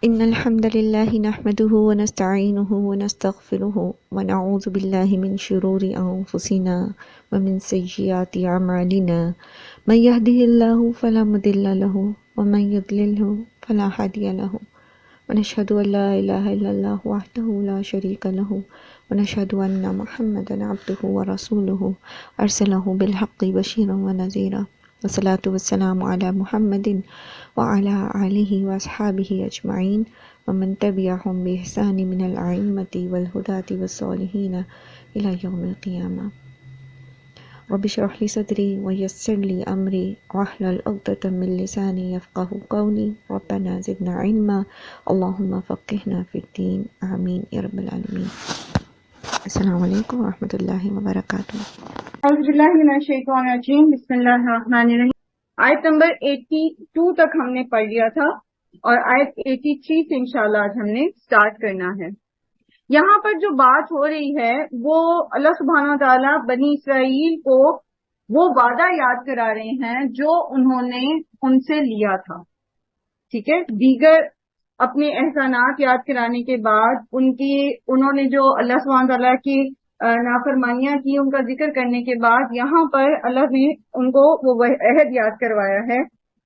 إن الحمد لله نحمده ونستعينه ونستغفره ونعوذ بالله من شرور أنفسنا ومن سيئات أعمالنا من يهده الله فلا مضل له ومن يضلله فلا هادي له ونشهد أن لا إله إلا الله وحده لا شريك له ونشهد أن محمدا عبده ورسوله أرسله بالحق بشيرا ونذيرا والصلاة والسلام على محمد وعلى آلہ وأصحابہ اجمعین ومن تبعهم بإحسان من الأئمة والهداة والصالحین إلى يوم القیامہ۔ رب اشرح لي صدری ويسر لي أمری واحلل عقدة من لسانی يفقهوا قولی ربنا زدنا علما اللهم فقهنا في الدین آمین یا رب العالمین۔ السلام علیکم ورحمۃ اللہ وبرکاتہ۔ اعوذ باللہ من الشیطان الرجیم، بسم اللہ الرحمن الرحیم۔ آیت نمبر 82 تک ہم نے پڑھ لیا تھا اور آیت 83 سے انشاءاللہ آج ہم نے سٹارٹ کرنا ہے۔ یہاں پر جو بات ہو رہی ہے وہ اللہ سبحانہ و تعالیٰ بنی اسرائیل کو وہ وعدہ یاد کرا رہے ہیں جو انہوں نے ان سے لیا تھا، ٹھیک ہے۔ دیگر اپنے احسانات یاد کرانے کے بعد انہوں نے جو اللہ سبحانہ و تعالیٰ کی نافرمانیاں کی، ان کا ذکر کرنے کے بعد یہاں پر اللہ نے ان کو وہ عہد یاد کروایا ہے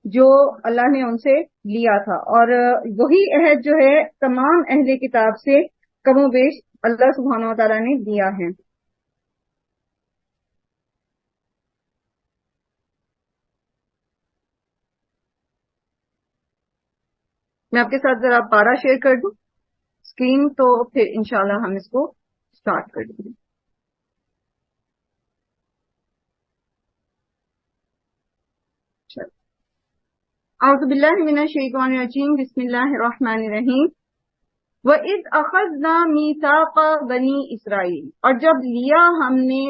جو اللہ نے ان سے لیا تھا، اور وہی عہد جو ہے تمام اہل کتاب سے کم و بیش اللہ سبحانہ و تعالیٰ نے دیا ہے۔ میں آپ کے ساتھ ذرا پارا شیئر کر دوں اسکرین، تو پھر انشاءاللہ ہم اس کو سٹارٹ کر دیں گے۔ اعوذ باللہ من الشیطان الرجیم، بسم اللہ الرحمن الرحیم۔ وَإِذْ أَخَذْنَا مِيثَاقَ بَنِي اسرائیل، اور جب لیا ہم نے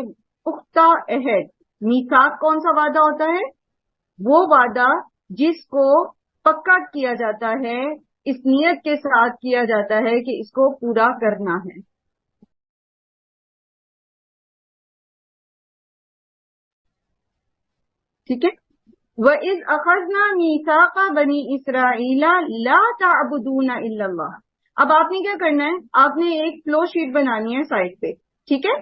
پختہ عہد۔ میثاق کون سا وعدہ ہوتا ہے؟ وہ وعدہ جس کو پکا کیا جاتا ہے، اس نیت کے ساتھ کیا جاتا ہے کہ اس کو پورا کرنا ہے۔ ٹھیک ہے۔ وَإِذْ أَخَذْنَا مِيثَاقَ بَنِي إِسْرَائِيلَ لَا تَعْبُدُونَ إِلَّا اللَّهَ۔ اب آپ نے کیا کرنا ہے؟ آپ نے ایک فلو شیٹ بنانی ہے سائٹ پہ، ٹھیک ہے۔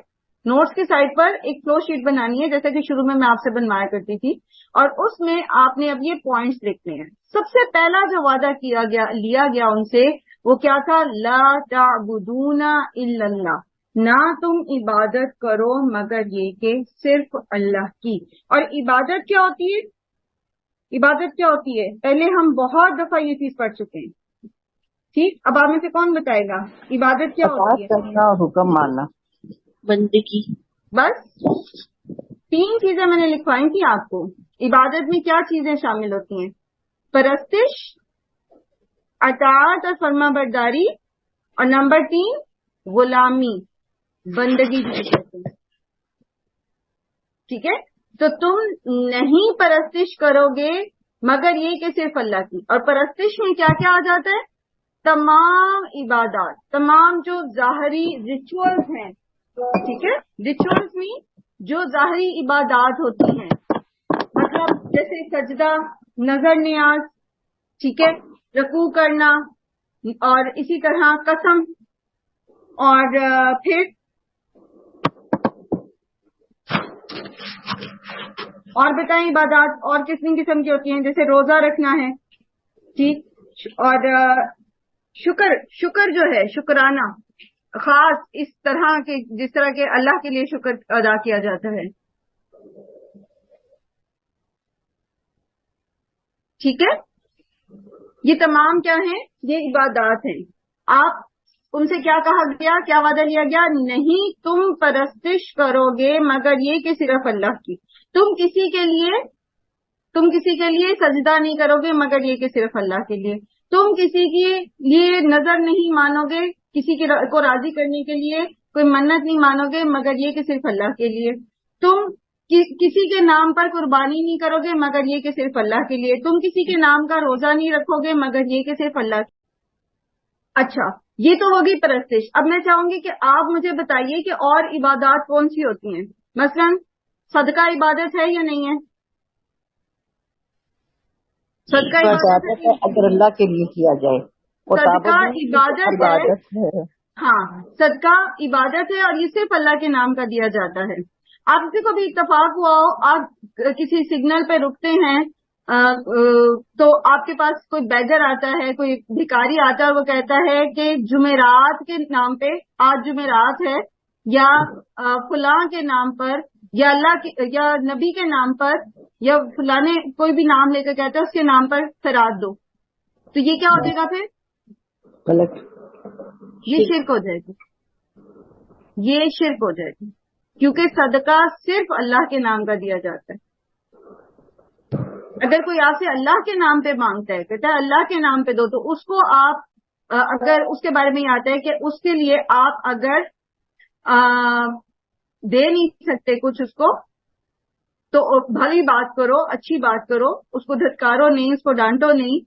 نوٹس کی سائٹ پر ایک فلو شیٹ بنانی ہے، جیسا کہ شروع میں آپ سے بنوایا کرتی تھی، اور اس میں آپ نے اب یہ پوائنٹس لکھنے ہیں۔ سب سے پہلا جو وعدہ لیا گیا ان سے وہ کیا تھا؟ لا تعبدون الا اللہ، نہ تم عبادت کرو مگر یہ کہ صرف اللہ کی۔ اور عبادت کیا ہوتی ہے؟ عبادت کیا ہوتی ہے؟ پہلے ہم بہت دفعہ یہ چیز پڑھ چکے ہیں، ٹھیک۔ اب آپ میں سے کون بتائے گا عبادت کیا ہوتی ہے؟ کرنا اور حکم ماننا، بندگی۔ بس 3 چیزیں میں نے لکھوائی تھی آپ کو۔ عبادت میں کیا چیزیں شامل ہوتی ہیں؟ پرستش، اطاعت اور فرما برداری، اور نمبر 3 غلامی، بندگی جسے کہتے ہیں، ٹھیک ہے۔ تو تم نہیں پرستش کرو گے مگر یہ کہ صرف اللہ کی۔ اور پرستش میں کیا کیا آ جاتا ہے؟ تمام عبادات، تمام جو ظاہری ریچولز ہیں، ٹھیک ہے۔ ریچولز میں جو ظاہری عبادات ہوتی ہیں، مطلب جیسے سجدہ، نظر نیاز، ٹھیک ہے، رکوع کرنا، اور اسی طرح قسم، اور پھر اور بتائیں عبادات اور کتنی قسم کی ہوتی ہیں؟ جیسے روزہ رکھنا ہے، ٹھیک، اور شکر جو ہے، شکرانہ، خاص اس طرح کے جس طرح کے اللہ کے لیے شکر ادا کیا جاتا ہے، ٹھیک ہے۔ یہ تمام کیا ہیں؟ یہ عبادات ہیں۔ آپ ان سے کیا کہا گیا؟ کیا وعدہ لیا گیا؟ نہیں تم پرستش کرو گے مگر یہ کہ صرف اللہ کی۔ تم کسی کے لیے سجدہ نہیں کرو گے مگر یہ کہ صرف اللہ کے لیے۔ تم کسی کے لیے نظر نہیں مانو گے، کسی کو راضی کرنے کے لیے کوئی منت نہیں مانو گے مگر یہ کہ صرف اللہ کے لیے۔ تم کسی کے نام پر قربانی نہیں کرو گے مگر یہ کہ صرف اللہ کے لیے۔ تم کسی کے نام کا روزہ نہیں رکھو گے مگر یہ کہ صرف اللہ کے لیے۔ اچھا، یہ تو ہوگی پرستش۔ اب میں چاہوں گی کہ آپ مجھے بتائیے کہ اور عبادات کون سی ہوتی ہیں؟ مثلا صدقہ عبادت ہے یا نہیں ہے؟ صدقہ عبادت اگر اللہ کے لیے کیا جائے اور صدقہ تعبد عبادت ہے. عبادت ہے. ہاں، صدقہ عبادت ہے اور یہ صرف اللہ کے نام کا دیا جاتا ہے. آپ کسی کو بھی اتفاق ہوا ہو، آپ کسی سگنل پہ رکتے ہیں تو آپ کے پاس کوئی بیگر آتا ہے، کوئی بھکاری آتا ہے اور وہ کہتا ہے کہ جمعرات کے نام پہ، آج جمعرات ہے، یا فلاں کے نام پر، یا اللہ کے یا نبی کے نام پر، یا فلاں نے کوئی بھی نام لے کر کہتا ہے اس کے نام پر خیرات دو، تو یہ کیا ہو جائے گا؟ پھر غلط. یہ شرک ہو جائے گی. یہ شرک ہو جائے گی، کیونکہ صدقہ صرف اللہ کے نام کا دیا جاتا ہے. اگر کوئی آپ سے اللہ کے نام پہ مانگتا ہے، کہتا ہے اللہ کے نام پہ دو، تو اس کو آپ اگر اس کے بارے میں یہ آتا ہے کہ اس کے لیے آپ اگر دے نہیں سکتے کچھ اس کو، تو بھلی بات کرو، اچھی بات کرو، اس کو دھتکارو نہیں، اس کو ڈانٹو نہیں،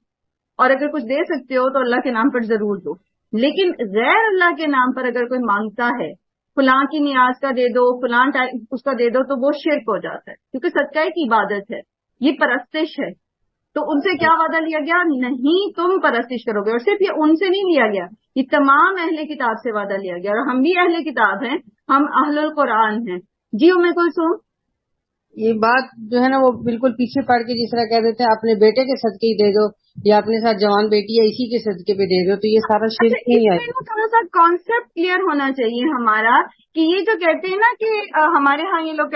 اور اگر کچھ دے سکتے ہو تو اللہ کے نام پر ضرور دو. لیکن غیر اللہ کے نام پر اگر کوئی مانگتا ہے، فلاں کی نیاز کا دے دو، فلاں اس کا دے دو، تو وہ شرک ہو جاتا ہے، کیونکہ صدقہ کی عبادت ہے، یہ پرستش ہے. تو ان سے کیا وعدہ لیا گیا؟ نہیں تم پرستش کرو گے. اور صرف یہ ان سے نہیں لیا گیا، یہ تمام اہل کتاب سے وعدہ لیا گیا. اور ہم بھی اہل کتاب ہیں، ہم اہل القرآن ہیں. جی میں کوئی سن یہ بات جو ہے نا وہ بالکل پیچھے پڑ کے جس طرح کہہ دیتے ہیں اپنے بیٹے کے صدقے ہی دے دو، یا اپنے ساتھ جوان بیٹی ہے اسی کے صدقے پہ دے دو، تو یہ سارا اچھا، شرک اس نہیں میں آئے. نا تھوڑا سا کانسیپٹ کلیئر ہونا چاہیے ہمارا، کہ یہ جو کہتے ہیں نا کہ ہمارے ہاں یہ لوگ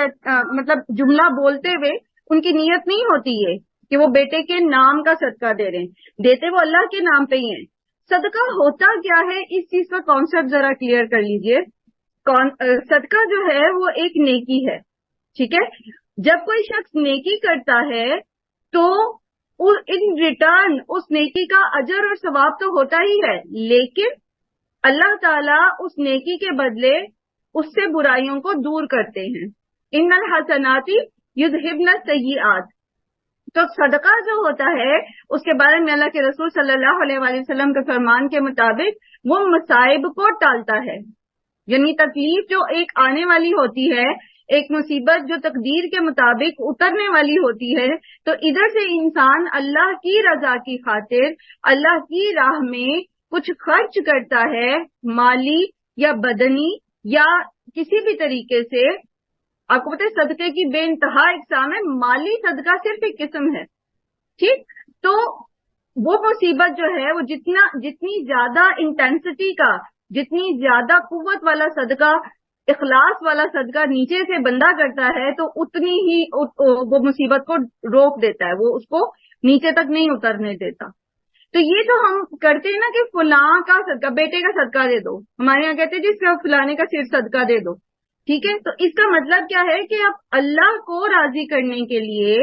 مطلب جملہ بولتے ہوئے ان کی نیت نہیں ہوتی ہے کہ وہ بیٹے کے نام کا صدقہ دے رہے ہیں، دیتے وہ اللہ کے نام پہ ہی ہیں. صدقہ ہوتا کیا ہے، اس چیز کا کانسیپٹ ذرا کلیئر کر لیجئے. صدقہ جو ہے وہ ایک نیکی ہے، ٹھیک ہے؟ جب کوئی شخص نیکی کرتا ہے تو ان ریٹرن اس نیکی کا اجر اور ثواب تو ہوتا ہی ہے، لیکن اللہ تعالیٰ اس نیکی کے بدلے اس سے برائیوں کو دور کرتے ہیں. ان الحسنات یذہبن السیئات. تو صدقہ جو ہوتا ہے اس کے بارے میں اللہ کے رسول صلی اللہ علیہ وآلہ وسلم کے فرمان کے مطابق وہ مصائب کو ٹالتا ہے. یعنی تکلیف جو ایک آنے والی ہوتی ہے، ایک مصیبت جو تقدیر کے مطابق اترنے والی ہوتی ہے، تو ادھر سے انسان اللہ کی رضا کی خاطر اللہ کی راہ میں کچھ خرچ کرتا ہے، مالی یا بدنی یا کسی بھی طریقے سے. آپ کو پتہ ہے صدقے کی بے انتہا اقسام ہے، مالی صدقہ صرف ایک قسم ہے، ٹھیک؟ تو وہ مصیبت جو ہے وہ جتنی زیادہ انٹینسٹی کا، جتنی زیادہ قوت والا صدقہ، اخلاص والا صدقہ نیچے سے بندہ کرتا ہے، تو اتنی ہی وہ مصیبت کو روک دیتا ہے، وہ اس کو نیچے تک نہیں اترنے دیتا. تو یہ جو ہم کرتے ہیں نا کہ فلاں کا صدقہ، بیٹے کا صدقہ دے دو، ہمارے یہاں کہتے ہیں جس کا فلانے کا صرف صدقہ دے دو، ٹھیک ہے؟ تو اس کا مطلب کیا ہے کہ آپ اللہ کو راضی کرنے کے لیے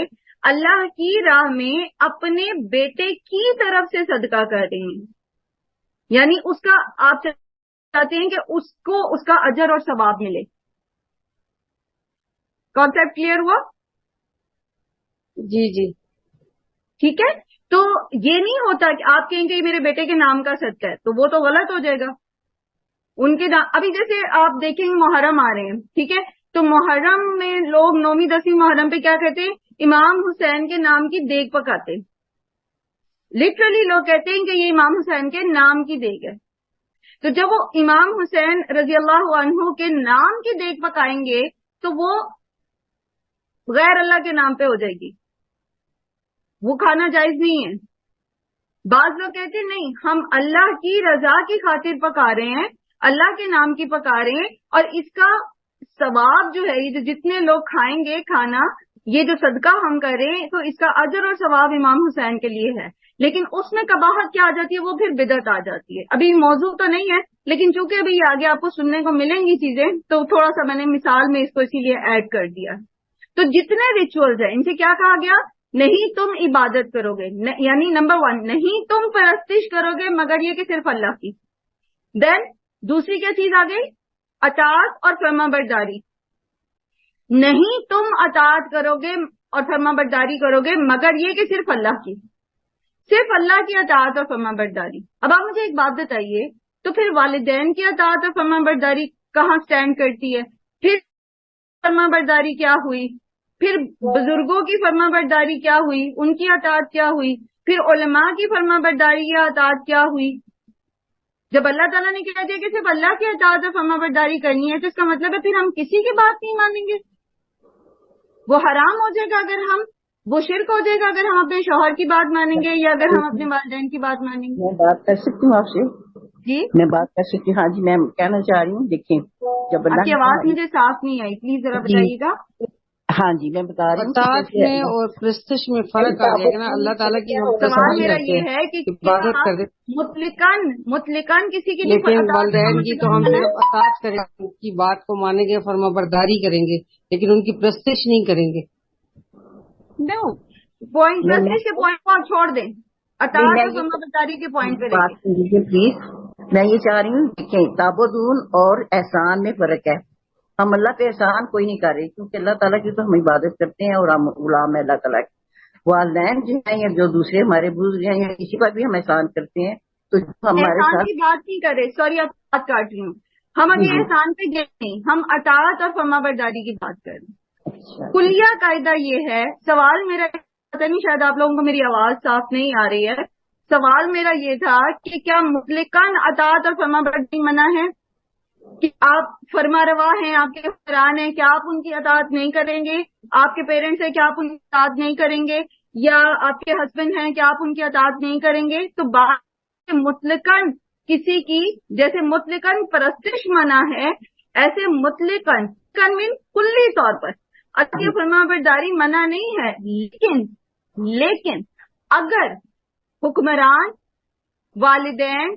اللہ کی راہ میں اپنے بیٹے کی طرف سے صدقہ کر رہے ہیں. یعنی اس کا آپ چاہتے ہیں کہ اس کو اس کا اجر اور ثواب ملے. کانسیپٹ کلیئر ہوا؟ جی جی ٹھیک ہے. تو یہ نہیں ہوتا کہ آپ کہیں کہ میرے بیٹے کے نام کا صدقہ ہے، تو وہ تو غلط ہو جائے گا. ان کے نام ابھی جیسے آپ دیکھیں محرم آ رہے ہیں، ٹھیک ہے؟ تو محرم میں لوگ 9ویں 10ویں محرم پہ کیا کہتے ہیں؟ امام حسین کے نام کی دیگ پکاتے. لٹرلی لوگ کہتے ہیں کہ یہ امام حسین کے نام کی دیگ ہے. تو جب وہ امام حسین رضی اللہ عنہ کے نام کی دیگ پکائیں گے تو وہ غیر اللہ کے نام پہ ہو جائے گی، وہ کھانا جائز نہیں ہے. بعض لوگ کہتے ہیں نہیں، ہم اللہ کی رضا کی خاطر پکا رہے ہیں، اللہ کے نام کی پکا رہے ہیں، اور اس کا ثواب جو ہے، یہ جو جتنے لوگ کھائیں گے کھانا، یہ جو صدقہ ہم کریں، تو اس کا اجر اور ثواب امام حسین کے لیے ہے. لیکن اس میں قباحت کیا آ جاتی ہے؟ وہ پھر بدعت آ جاتی ہے. ابھی موضوع تو نہیں ہے، لیکن چونکہ ابھی آگے آپ کو سننے کو ملیں گی چیزیں، تو تھوڑا سا میں نے مثال میں اس کو اسی لیے ایڈ کر دیا. تو جتنے ریچولز ہیں ان سے کیا کہا گیا؟ نہیں تم عبادت کرو گے، یعنی نمبر 1 نہیں تم پرستش کرو گے مگر یہ کہ صرف اللہ کی. دین دوسری کیا چیز آ گئی؟ اطاعت اور فرما برداری. نہیں تم اطاعت کرو گے اور فرما برداری کرو گے مگر یہ کہ صرف اللہ کی، صرف اللہ کی اطاعت اور فرما برداری. اب آپ مجھے ایک بات بتائیے، تو پھر والدین کی اطاعت اور فرما برداری کہاں سٹینڈ کرتی ہے؟ پھر فرما برداری کیا ہوئی؟ پھر بزرگوں کی فرما برداری کیا ہوئی؟ ان کی اطاعت کیا ہوئی؟ پھر علماء کی فرما برداری یا اطاعت کیا ہوئی؟ جب اللہ تعالیٰ نے کہہ دیا کہ صرف اللہ کی اطاعت اور فرما برداری کرنی ہے تو اس کا مطلب ہے پھر ہم کسی کی بات نہیں مانیں گے. وہ حرام ہو جائے گا اگر ہم، وہ شرک ہو جائے گا اگر ہم اپنے شوہر کی بات مانیں گے یا اگر ہم اپنے والدین کی بات مانیں گے. میں بات کر سکتی ہوں آپ سے؟ جی میں بات کر سکتی ہوں؟ ہاں جی، میں کہنا چاہ رہی ہوں، دیکھیں جب آپ کی اللہ آواز مجھے صاف نہیں آئی، پلیز ذرا جی بتائیے گا. ہاں جی میں بتا رہی ہوں کہ اطاعت جیسے میں اور پرستش میں فرق آ جائے گا نا. اللہ تعالیٰ کی ہم سوال تصویر میرا کرتے یہ ہیں، ہے کہ کیا عبادت کرتے ہیں، مطلقاً کسی کی بھی لیکن اطاعت والدین کی تو ہم کرنا ہے؟ صرف اطاعت کریں گے، ان کی بات کو مانیں گے، فرما برداری کریں گے، لیکن ان کی پرستش نہیں کریں گے. نو پوائنٹ میں پرسٹیج کے پوائنٹ کو آپ چھوڑ دیں، نہیں، اطاعت میں اور یہ فرما برداری کے پوائنٹ پہ بات رہیے. سن لیجیے پلیز. میں یہ چاہ رہی ہوں، دیکھیں تعبدون اور احسان میں فرق ہے. ہم اللہ پہ احسان کوئی نہیں کر رہے کیونکہ اللہ تعالیٰ کی تو ہم عبادت کرتے ہیں اور ہم غلام ہیں اللہ تعالیٰ کے. والدین جو ہیں یا جو دوسرے ہمارے بزرگ ہیں یا کسی پر بھی ہم احسان کرتے ہیں تو جو ہمارے احسان ساتھ. کی بات نہیں کر رہے، سوری آپ بات کاٹ رہی ہوں. ہم ابھی جی جی احسان پہ گئے نہیں، ہم اطاعت اور فرما برداری کی بات کر رہے ہیں. اچھا کلیہ قاعدہ یہ ہے، سوال میرا پتہ نہیں شاید آپ لوگوں کو میری آواز صاف نہیں آ رہی ہے. سوال میرا یہ تھا کہ کیا مطلقاً اطاعت اور فرما برداری منع ہے؟ کہ آپ فرما روا ہیں، آپ کے حکمران ہیں، کیا آپ ان کی اطاعت نہیں کریں گے؟ آپ کے پیرنٹس ہیں، کیا آپ ان کی اطاعت نہیں کریں گے؟ یا آپ کے ہسبینڈ ہیں، کیا آپ ان کی اطاعت نہیں کریں گے؟ تو بات مطلقاً کسی کی، جیسے مطلقاً پرستش منع ہے، ایسے مطلقاً مین کلی طور پر اللہ کی فرما برداری منع نہیں ہے. لیکن اگر حکمران، والدین،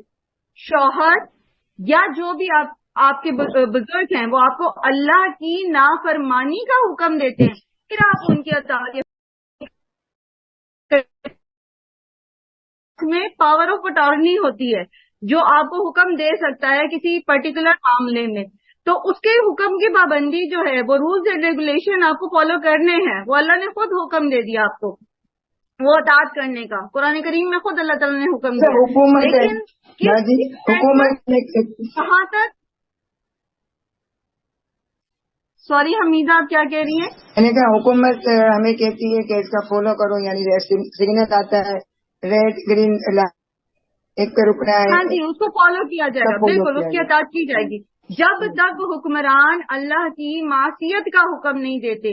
شوہر یا جو بھی آپ کے بزرگ ہیں وہ آپ کو اللہ کی نافرمانی کا حکم دیتے ہیں، پھر آپ ان کی اطاعت میں پاور آف اٹارنی ہوتی ہے جو آپ کو حکم دے سکتا ہے کسی پرٹیکولر معاملے میں. تو اس کے حکم کی پابندی جو ہے، وہ رولز اینڈ ریگولیشن آپ کو فالو کرنے ہیں. وہ اللہ نے خود حکم دے دیا آپ کو وہ اطاعت کرنے کا. قرآن کریم میں خود اللہ تعالیٰ نے حکم دیا. حکومت ہے لیکن نا جی، حکومت کہاں تک؟ سوری حمیدہ آپ کیا کہہ رہی ہیں؟ میں نے کہا حکومت ہمیں کہتی ہے کہ اس کا فالو کرو، یعنی سگنل آتا ہے ریڈ گرین ایک پہ رکنا ہے. ہاں جی، اس کو فالو کیا جائے گا، follow بالکل کیا اس کی جائے. اطاعت کی جائے گی. جب تک حکمران اللہ کی معصیت کا حکم نہیں دیتے،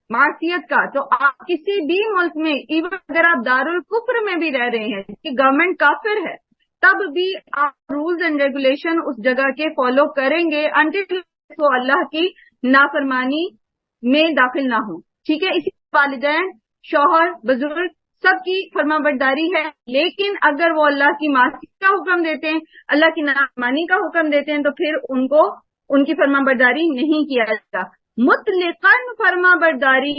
معصیت کا، تو آپ کسی بھی ملک میں، ایون اگر آپ دارالکفر میں بھی رہ رہے ہیں کہ گورنمنٹ کافر ہے، تب بھی آپ رولز اینڈ ریگولیشن اس جگہ کے فالو کریں گے انٹل وہ اللہ کی نافرمانی میں داخل نہ ہو. ٹھیک ہے، اسی والدین، شوہر، بزرگ سب کی فرما برداری ہے. لیکن اگر وہ اللہ کی معصیت کا حکم دیتے ہیں، اللہ کی نافرمانی کا حکم دیتے ہیں، تو پھر ان کی فرما برداری نہیں کیا جاتا. مطلقاً فرما برداری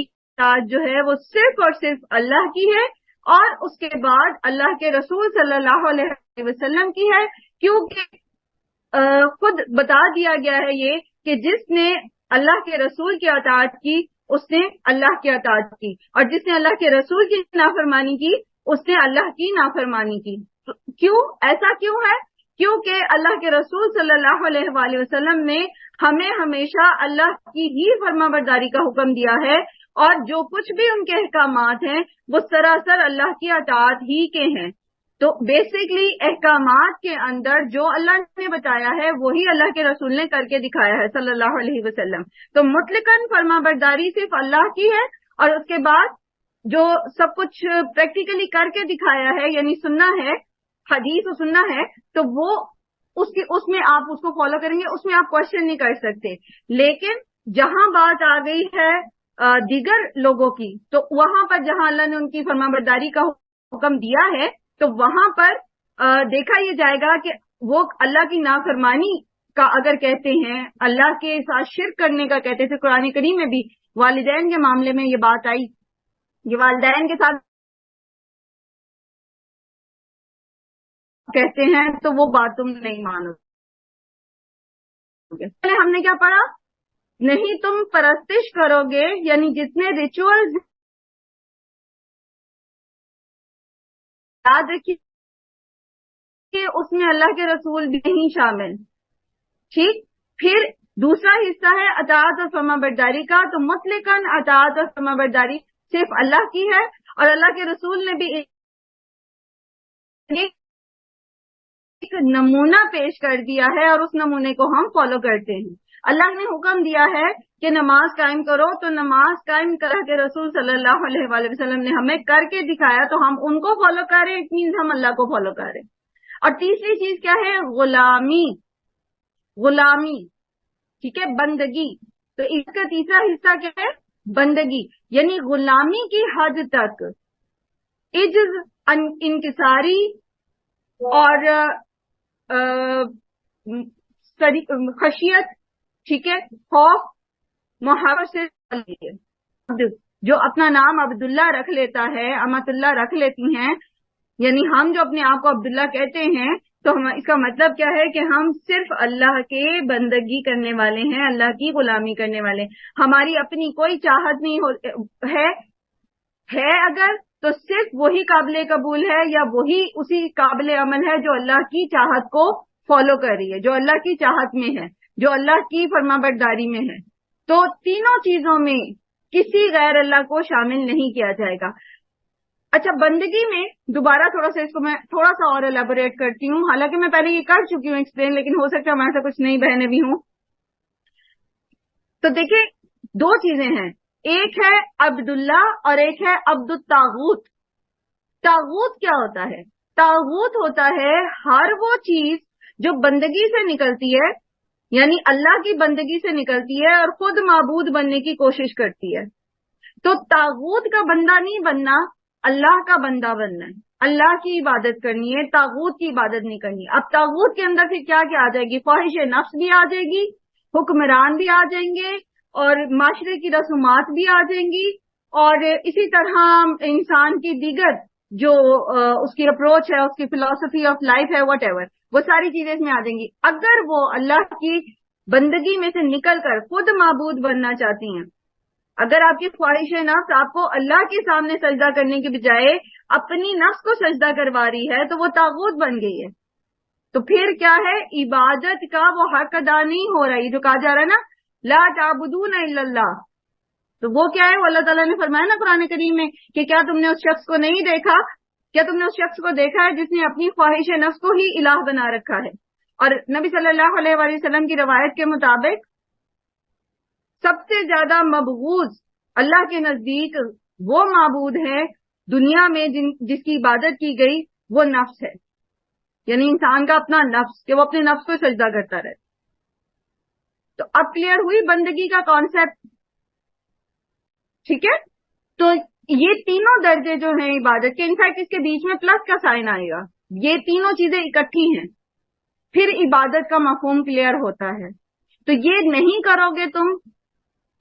جو ہے وہ صرف اور صرف اللہ کی ہے اور اس کے بعد اللہ کے رسول صلی اللہ علیہ وسلم کی ہے، کیونکہ خود بتا دیا گیا ہے یہ کہ جس نے اللہ کے رسول کی اطاعت کی اس نے اللہ کی اطاعت کی، اور جس نے اللہ کے رسول کی نافرمانی کی اس نے اللہ کی نافرمانی کی. کیوں ایسا کیوں ہے؟ کیونکہ اللہ کے رسول صلی اللہ علیہ وآلہ وسلم نے ہمیں ہمیشہ اللہ کی ہی فرما برداری کا حکم دیا ہے، اور جو کچھ بھی ان کے احکامات ہیں وہ سراسر اللہ کی اطاعت ہی کے ہیں. تو بیسکلی احکامات کے اندر جو اللہ نے بتایا ہے وہی اللہ کے رسول نے کر کے دکھایا ہے صلی اللہ علیہ وسلم. تو مطلقاً فرما برداری صرف اللہ کی ہے، اور اس کے بعد جو سب کچھ پریکٹیکلی کر کے دکھایا ہے یعنی سننا ہے، حدیث و سننا ہے، تو وہ اس میں آپ اس کو فالو کریں گے، اس میں آپ کوشچن نہیں کر سکتے. لیکن جہاں بات آ گئی ہے دیگر لوگوں کی، تو وہاں پر جہاں اللہ نے ان کی فرما برداری کا حکم دیا ہے تو وہاں پر دیکھا یہ جائے گا کہ وہ اللہ کی نافرمانی کا اگر کہتے ہیں، اللہ کے ساتھ شرک کرنے کا کہتے تھے. قرآن کریم میں بھی والدین کے معاملے میں یہ بات آئی کہ والدین کے ساتھ کہتے ہیں تو وہ بات تم نہیں مانو گے. پہلے ہم نے کیا پڑھا؟ نہیں تم پرستش کرو گے، یعنی جتنے ریچولز یاد رکھیے کہ اس میں اللہ کے رسول بھی نہیں شامل. ٹھیک، پھر دوسرا حصہ ہے اطاعت اور فرما برداری کا. تو مطلقاً اطاعت اور فرما برداری صرف اللہ کی ہے، اور اللہ کے رسول نے بھی ایک نمونہ پیش کر دیا ہے اور اس نمونے کو ہم فالو کرتے ہیں. اللہ نے حکم دیا ہے کہ نماز قائم کرو، تو نماز قائم کر کے رسول صلی اللہ علیہ وآلہ وسلم نے ہمیں کر کے دکھایا، تو ہم ان کو فالو کر رہے ہیں. اٹ مینز ہم اللہ کو فالو کر رہے ہیں. اور تیسری چیز کیا ہے؟ غلامی. غلامی، ٹھیک ہے، بندگی. تو اس کا تیسرا حصہ کیا ہے؟ بندگی. یعنی غلامی کی حد تک عجز، انکساری اور خشیت، ٹھیک ہے، خوف، محبت سے جو اپنا نام عبداللہ رکھ لیتا ہے، امت اللہ رکھ لیتی ہیں، یعنی ہم جو اپنے آپ کو عبداللہ کہتے ہیں، تو اس کا مطلب کیا ہے کہ ہم صرف اللہ کے بندگی کرنے والے ہیں، اللہ کی غلامی کرنے والے ہیں. ہماری اپنی کوئی چاہت نہیں ہے اگر تو صرف وہی قابل قبول ہے، یا وہی اسی قابل عمل ہے جو اللہ کی چاہت کو فالو کر رہی ہے، جو اللہ کی چاہت میں ہے، جو اللہ کی فرما برداری میں ہے. تو تینوں چیزوں میں کسی غیر اللہ کو شامل نہیں کیا جائے گا. اچھا، بندگی میں دوبارہ تھوڑا سا اس کو میں تھوڑا سا اور الیبوریٹ کرتی ہوں، حالانکہ میں پہلے یہ کر چکی ہوں ایکسپلین، لیکن ہو سکتا ہے ہمارے ساتھ کچھ نئی بہنیں بھی ہوں. تو دیکھیں، دو چیزیں ہیں، ایک ہے عبداللہ اور ایک ہے عبد الطاغوت. طاغوت کیا ہوتا ہے؟ طاغوت ہوتا ہے ہر وہ چیز جو بندگی سے نکلتی ہے، یعنی اللہ کی بندگی سے نکلتی ہے اور خود معبود بننے کی کوشش کرتی ہے. تو طاغوت کا بندہ نہیں بننا، اللہ کا بندہ بننا ہے، اللہ کی عبادت کرنی ہے، طاغوت کی عبادت نہیں کرنی. اب طاغوت کے اندر پھر کیا کیا آ جائے گی؟ خواہش نفس بھی آ جائے گی، حکمران بھی آ جائیں گے، اور معاشرے کی رسومات بھی آ جائیں گی، اور اسی طرح انسان کی دیگر جو اس کی اپروچ ہے، اس کی فلسفی آف لائف ہے، واٹ ایور، وہ ساری چیزیں اس میں آ جائیں گی. اگر وہ اللہ کی بندگی میں سے نکل کر خود معبود بننا چاہتی ہیں، اگر آپ کی خواہش نفس آپ کو اللہ کے سامنے سجدہ کرنے کے بجائے اپنی نفس کو سجدہ کروا رہی ہے، تو وہ طاغوت بن گئی ہے. تو پھر کیا ہے؟ عبادت کا وہ حق ادا نہیں ہو رہا ہے، جو کہا جا رہا ہے نا، لا تعبدون الا اللہ. تو وہ کیا ہے؟ وہ اللہ تعالیٰ نے فرمایا نا قرآن کریم میں کہ کیا تم نے اس شخص کو نہیں دیکھا، کیا تم نے اس شخص کو دیکھا ہے جس نے اپنی خواہش نفس کو ہی الہ بنا رکھا ہے. اور نبی صلی اللہ علیہ وآلہ وسلم کی روایت کے مطابق سب سے زیادہ مبغوض اللہ کے نزدیک وہ معبود ہے دنیا میں جس کی عبادت کی گئی، وہ نفس ہے. یعنی انسان کا اپنا نفس، کہ وہ اپنے نفس کو سجدہ کرتا رہے. تو اب کلیئر ہوئی بندگی کا کانسیپٹ، ٹھیک ہے. تو یہ تینوں درجے جو ہیں عبادت کے، انفیکٹ اس کے بیچ میں پلس کا سائن آئے گا، یہ تینوں چیزیں اکٹھی ہیں، پھر عبادت کا مفہوم کلیئر ہوتا ہے. تو یہ نہیں کرو گے تم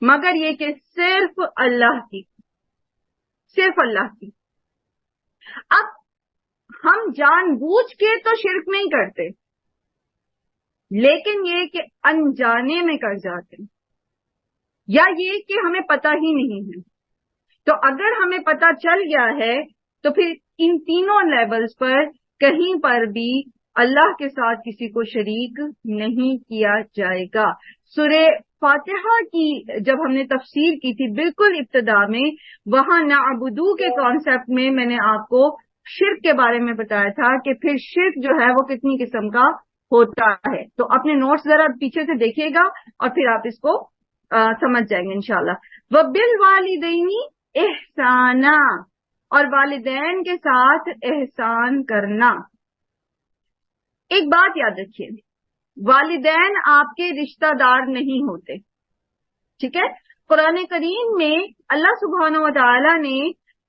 مگر یہ کہ صرف اللہ کی، صرف اللہ کی. اب ہم جان بوجھ کے تو شرک نہیں کرتے، لیکن یہ کہ انجانے میں کر جاتے ہیں، یا یہ کہ ہمیں پتہ ہی نہیں ہے. تو اگر ہمیں پتہ چل گیا ہے تو پھر ان تینوں لیولز پر کہیں پر بھی اللہ کے ساتھ کسی کو شریک نہیں کیا جائے گا. سورہ فاتحہ کی جب ہم نے تفسیر کی تھی بالکل ابتدا میں، وہاں نعبدو کے کانسیپٹ میں نے آپ کو شرک کے بارے میں بتایا تھا کہ پھر شرک جو ہے وہ کتنی قسم کا ہوتا ہے. تو اپنے نوٹس ذرا پیچھے سے دیکھیے گا اور پھر آپ اس کو سمجھ جائیں گے انشاءاللہ. وَبِالْوَالِدَيْنِ احسانا، اور والدین کے ساتھ احسان کرنا. ایک بات یاد رکھیے، والدین آپ کے رشتہ دار نہیں ہوتے، ٹھیک ہے. قرآن کریم میں اللہ سبحانہ و تعالی نے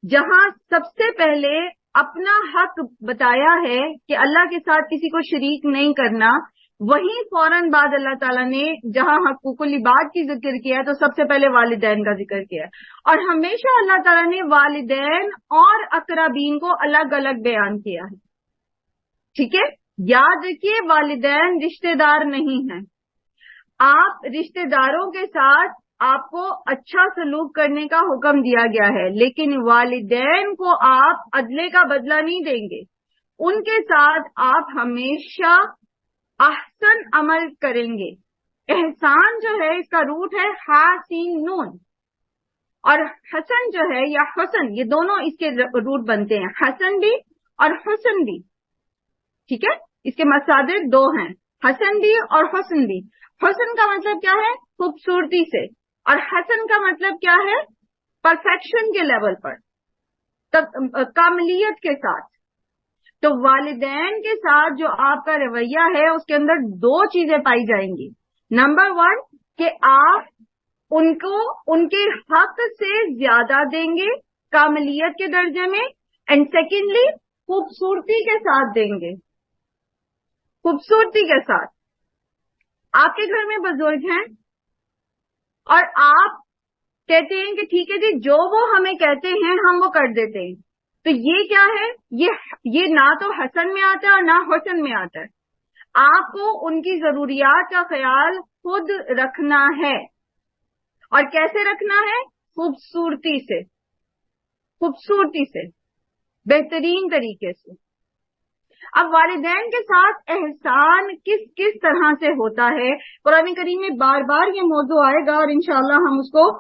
جہاں سب سے پہلے اپنا حق بتایا ہے کہ اللہ کے ساتھ کسی کو شریک نہیں کرنا، وہیں فوراً بعد اللہ تعالیٰ نے جہاں حقوق العباد کی ذکر کیا ہے تو سب سے پہلے والدین کا ذکر کیا ہے. اور ہمیشہ اللہ تعالیٰ نے والدین اور اقربین کو الگ الگ بیان کیا ہے، ٹھیک ہے. یاد رکھیے والدین رشتہ دار نہیں ہیں. آپ رشتہ داروں کے ساتھ آپ کو اچھا سلوک کرنے کا حکم دیا گیا ہے، لیکن والدین کو آپ عدلے کا بدلہ نہیں دیں گے. ان کے ساتھ آپ ہمیشہ احسن عمل کریں گے. احسان جو ہے اس کا روٹ ہے حاسین نون، اور حسن جو ہے یا حسن، یہ دونوں اس کے روٹ بنتے ہیں، حسن بھی اور حسن بھی، ٹھیک ہے. اس کے مصادر دو ہیں، حسن بھی اور حسن بھی۔ حسن کا مطلب کیا ہے؟ خوبصورتی سے، اور حسن کا مطلب کیا ہے؟ پرفیکشن کے لیول پر، کاملیت کے ساتھ۔ تو والدین کے ساتھ جو آپ کا رویہ ہے اس کے اندر دو چیزیں پائی جائیں گی۔ نمبر ون کہ آپ ان کو ان کے حق سے زیادہ دیں گے کاملیت کے درجے میں، اینڈ سیکنڈلی خوبصورتی کے ساتھ دیں گے، خوبصورتی کے ساتھ۔ آپ کے گھر میں بزرگ ہیں اور آپ کہتے ہیں کہ ٹھیک ہے جی جو وہ ہمیں کہتے ہیں ہم وہ کر دیتے ہیں، تو یہ کیا ہے؟ یہ نہ تو حسن میں آتا ہے اور نہ حسن میں آتا ہے۔ آپ کو ان کی ضروریات کا خیال خود رکھنا ہے، اور کیسے رکھنا ہے؟ خوبصورتی سے، خوبصورتی سے، بہترین طریقے سے۔ اب والدین کے ساتھ احسان کس کس طرح سے ہوتا ہے؟ قرآن کریم میں بار بار یہ موضوع آئے گا، اور انشاءاللہ ہم اس کو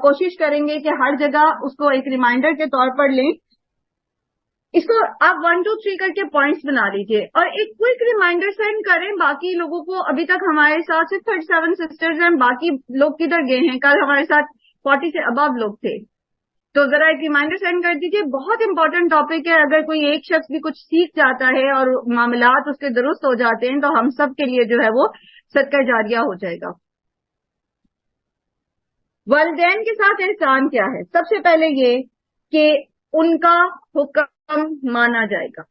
کوشش کریں گے کہ ہر جگہ اس کو ایک ریمائنڈر کے طور پر لیں۔ اس کو آپ 1 2 3 کر کے پوائنٹس بنا لیجئے، اور ایک کوئک ریمائنڈر سینڈ کریں باقی لوگوں کو۔ ابھی تک ہمارے ساتھ 37 سسٹرز ہیں، باقی لوگ کدھر گئے ہیں؟ کل ہمارے ساتھ 40 سے ابو لوگ تھے، تو ذرا ایک ریمائنڈر سینڈ کر دیجیے۔ بہت امپورٹنٹ ٹاپک ہے، اگر کوئی ایک شخص بھی کچھ سیکھ جاتا ہے اور معاملات اس کے درست ہو جاتے ہیں تو ہم سب کے لیے جو ہے وہ صدقہ جاریہ ہو جائے گا۔ والدین کے ساتھ احسان کیا ہے؟ سب سے پہلے یہ کہ ان کا حکم مانا جائے گا،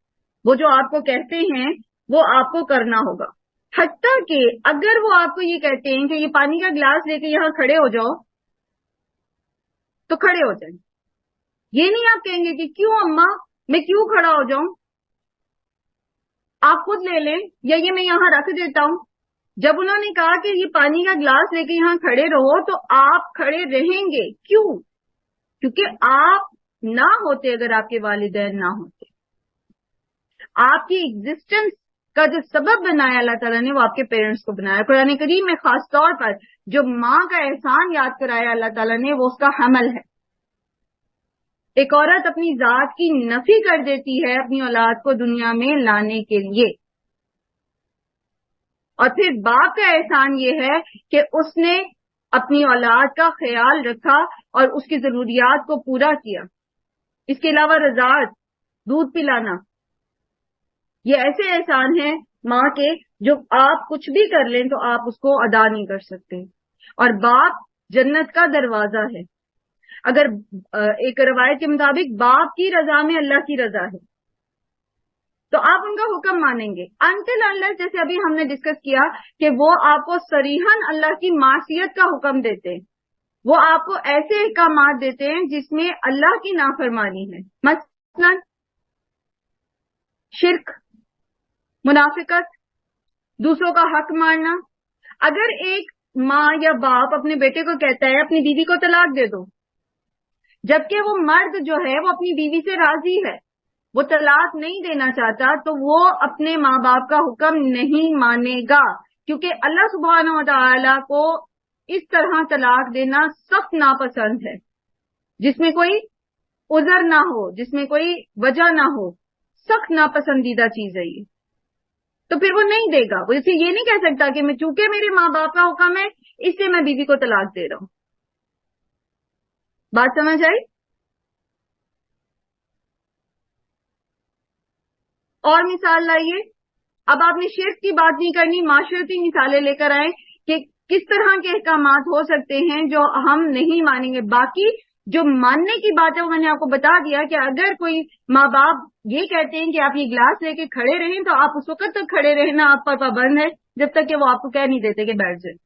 وہ جو آپ کو کہتے ہیں وہ آپ کو کرنا ہوگا، حتیٰ کہ اگر وہ آپ کو یہ کہتے ہیں کہ یہ پانی کا گلاس لے کے یہاں کھڑے ہو جاؤ تو کھڑے ہو جائیں۔ یہ نہیں آپ کہیں گے کہ کیوں اماں میں کیوں کھڑا ہو جاؤں، آپ خود لے لیں، یا یہ میں یہاں رکھ دیتا ہوں۔ جب انہوں نے کہا کہ یہ پانی کا گلاس لے کے یہاں کھڑے رہو تو آپ کھڑے رہیں گے، کیوں؟ کیونکہ آپ نہ ہوتے، اگر آپ کے والدین نہ ہوتے، آپ کی ایگزسٹنس کا جو سبب بنایا اللہ تعالیٰ نے وہ آپ کے پیرنٹس کو بنایا۔ قرآن کریم میں خاص طور پر جو ماں کا احسان یاد کرایا اللہ تعالیٰ نے وہ اس کا حمل ہے۔ ایک عورت اپنی ذات کی نفی کر دیتی ہے اپنی اولاد کو دنیا میں لانے کے لیے، اور پھر باپ کا احسان یہ ہے کہ اس نے اپنی اولاد کا خیال رکھا اور اس کی ضروریات کو پورا کیا۔ اس کے علاوہ رضاعت، دودھ پلانا، یہ ایسے احسان ہیں ماں کے جو آپ کچھ بھی کر لیں تو آپ اس کو ادا نہیں کر سکتے۔ اور باپ جنت کا دروازہ ہے۔ اگر ایک روایت کے مطابق باپ کی رضا میں اللہ کی رضا ہے تو آپ ان کا حکم مانیں گے، انٹل انلیس جیسے ابھی ہم نے ڈسکس کیا کہ وہ آپ کو صریحاً اللہ کی معصیت کا حکم دیتے ہیں، وہ آپ کو ایسے احکامات دیتے ہیں جس میں اللہ کی نافرمانی ہے، مثلا شرک، منافقت، دوسروں کا حق مارنا۔ اگر ایک ماں یا باپ اپنے بیٹے کو کہتا ہے اپنی بیوی کو طلاق دے دو، جبکہ وہ مرد جو ہے وہ اپنی بیوی سے راضی ہے، وہ طلاق نہیں دینا چاہتا، تو وہ اپنے ماں باپ کا حکم نہیں مانے گا، کیونکہ اللہ سبحانہ و تعالی کو اس طرح طلاق دینا سخت ناپسند ہے، جس میں کوئی عذر نہ ہو، جس میں کوئی وجہ نہ ہو، سخت ناپسندیدہ چیز ہے یہ۔ تو پھر وہ نہیں دے گا، وہ اسے یہ نہیں کہہ سکتا کہ میں چونکہ میرے ماں باپ کا حکم ہے اس لیے میں بیوی کو طلاق دے رہا ہوں۔ بات سمجھ آئی؟ اور مثال لائیے۔ اب آپ نے شرک کی بات نہیں کرنی، معاشرتی مثالیں لے کر آئیں کہ کس طرح کے احکامات ہو سکتے ہیں جو ہم نہیں مانیں گے۔ باقی جو ماننے کی بات ہے وہ میں نے آپ کو بتا دیا کہ اگر کوئی ماں باپ یہ کہتے ہیں کہ آپ یہ گلاس لے کے کھڑے رہیں تو آپ اس وقت تک کھڑے رہنا آپ پر پابند ہے جب تک کہ وہ آپ کو کہہ نہیں دیتے کہ بیٹھ جائیں۔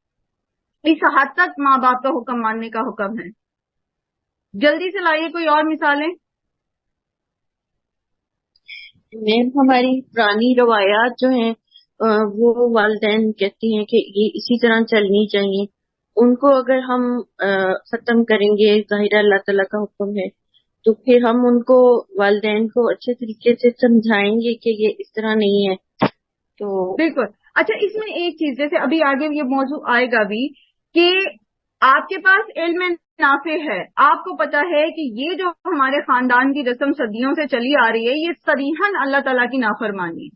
اس حد تک ماں باپ کا حکم ماننے کا حکم ہے۔ جلدی سے لائیے کوئی اور مثالیں۔ میم ہماری پرانی روایات جو ہیں وہ والدین کہتی ہیں کہ یہ اسی طرح چلنی چاہیے، ان کو اگر ہم ختم کریں گے، ظاہر اللہ تعالیٰ کا حکم ہے، تو پھر ہم ان کو والدین کو اچھے طریقے سے سمجھائیں گے کہ یہ اس طرح نہیں ہے۔ تو بالکل۔ اچھا اس میں ایک چیز، جیسے ابھی آگے یہ موضوع آئے گا بھی کہ آپ کے پاس علم نافع ہے، آپ کو پتا ہے کہ یہ جو ہمارے خاندان کی رسم صدیوں سے چلی آ رہی ہے یہ صریحاً اللہ تعالیٰ کی نافرمانی ہے،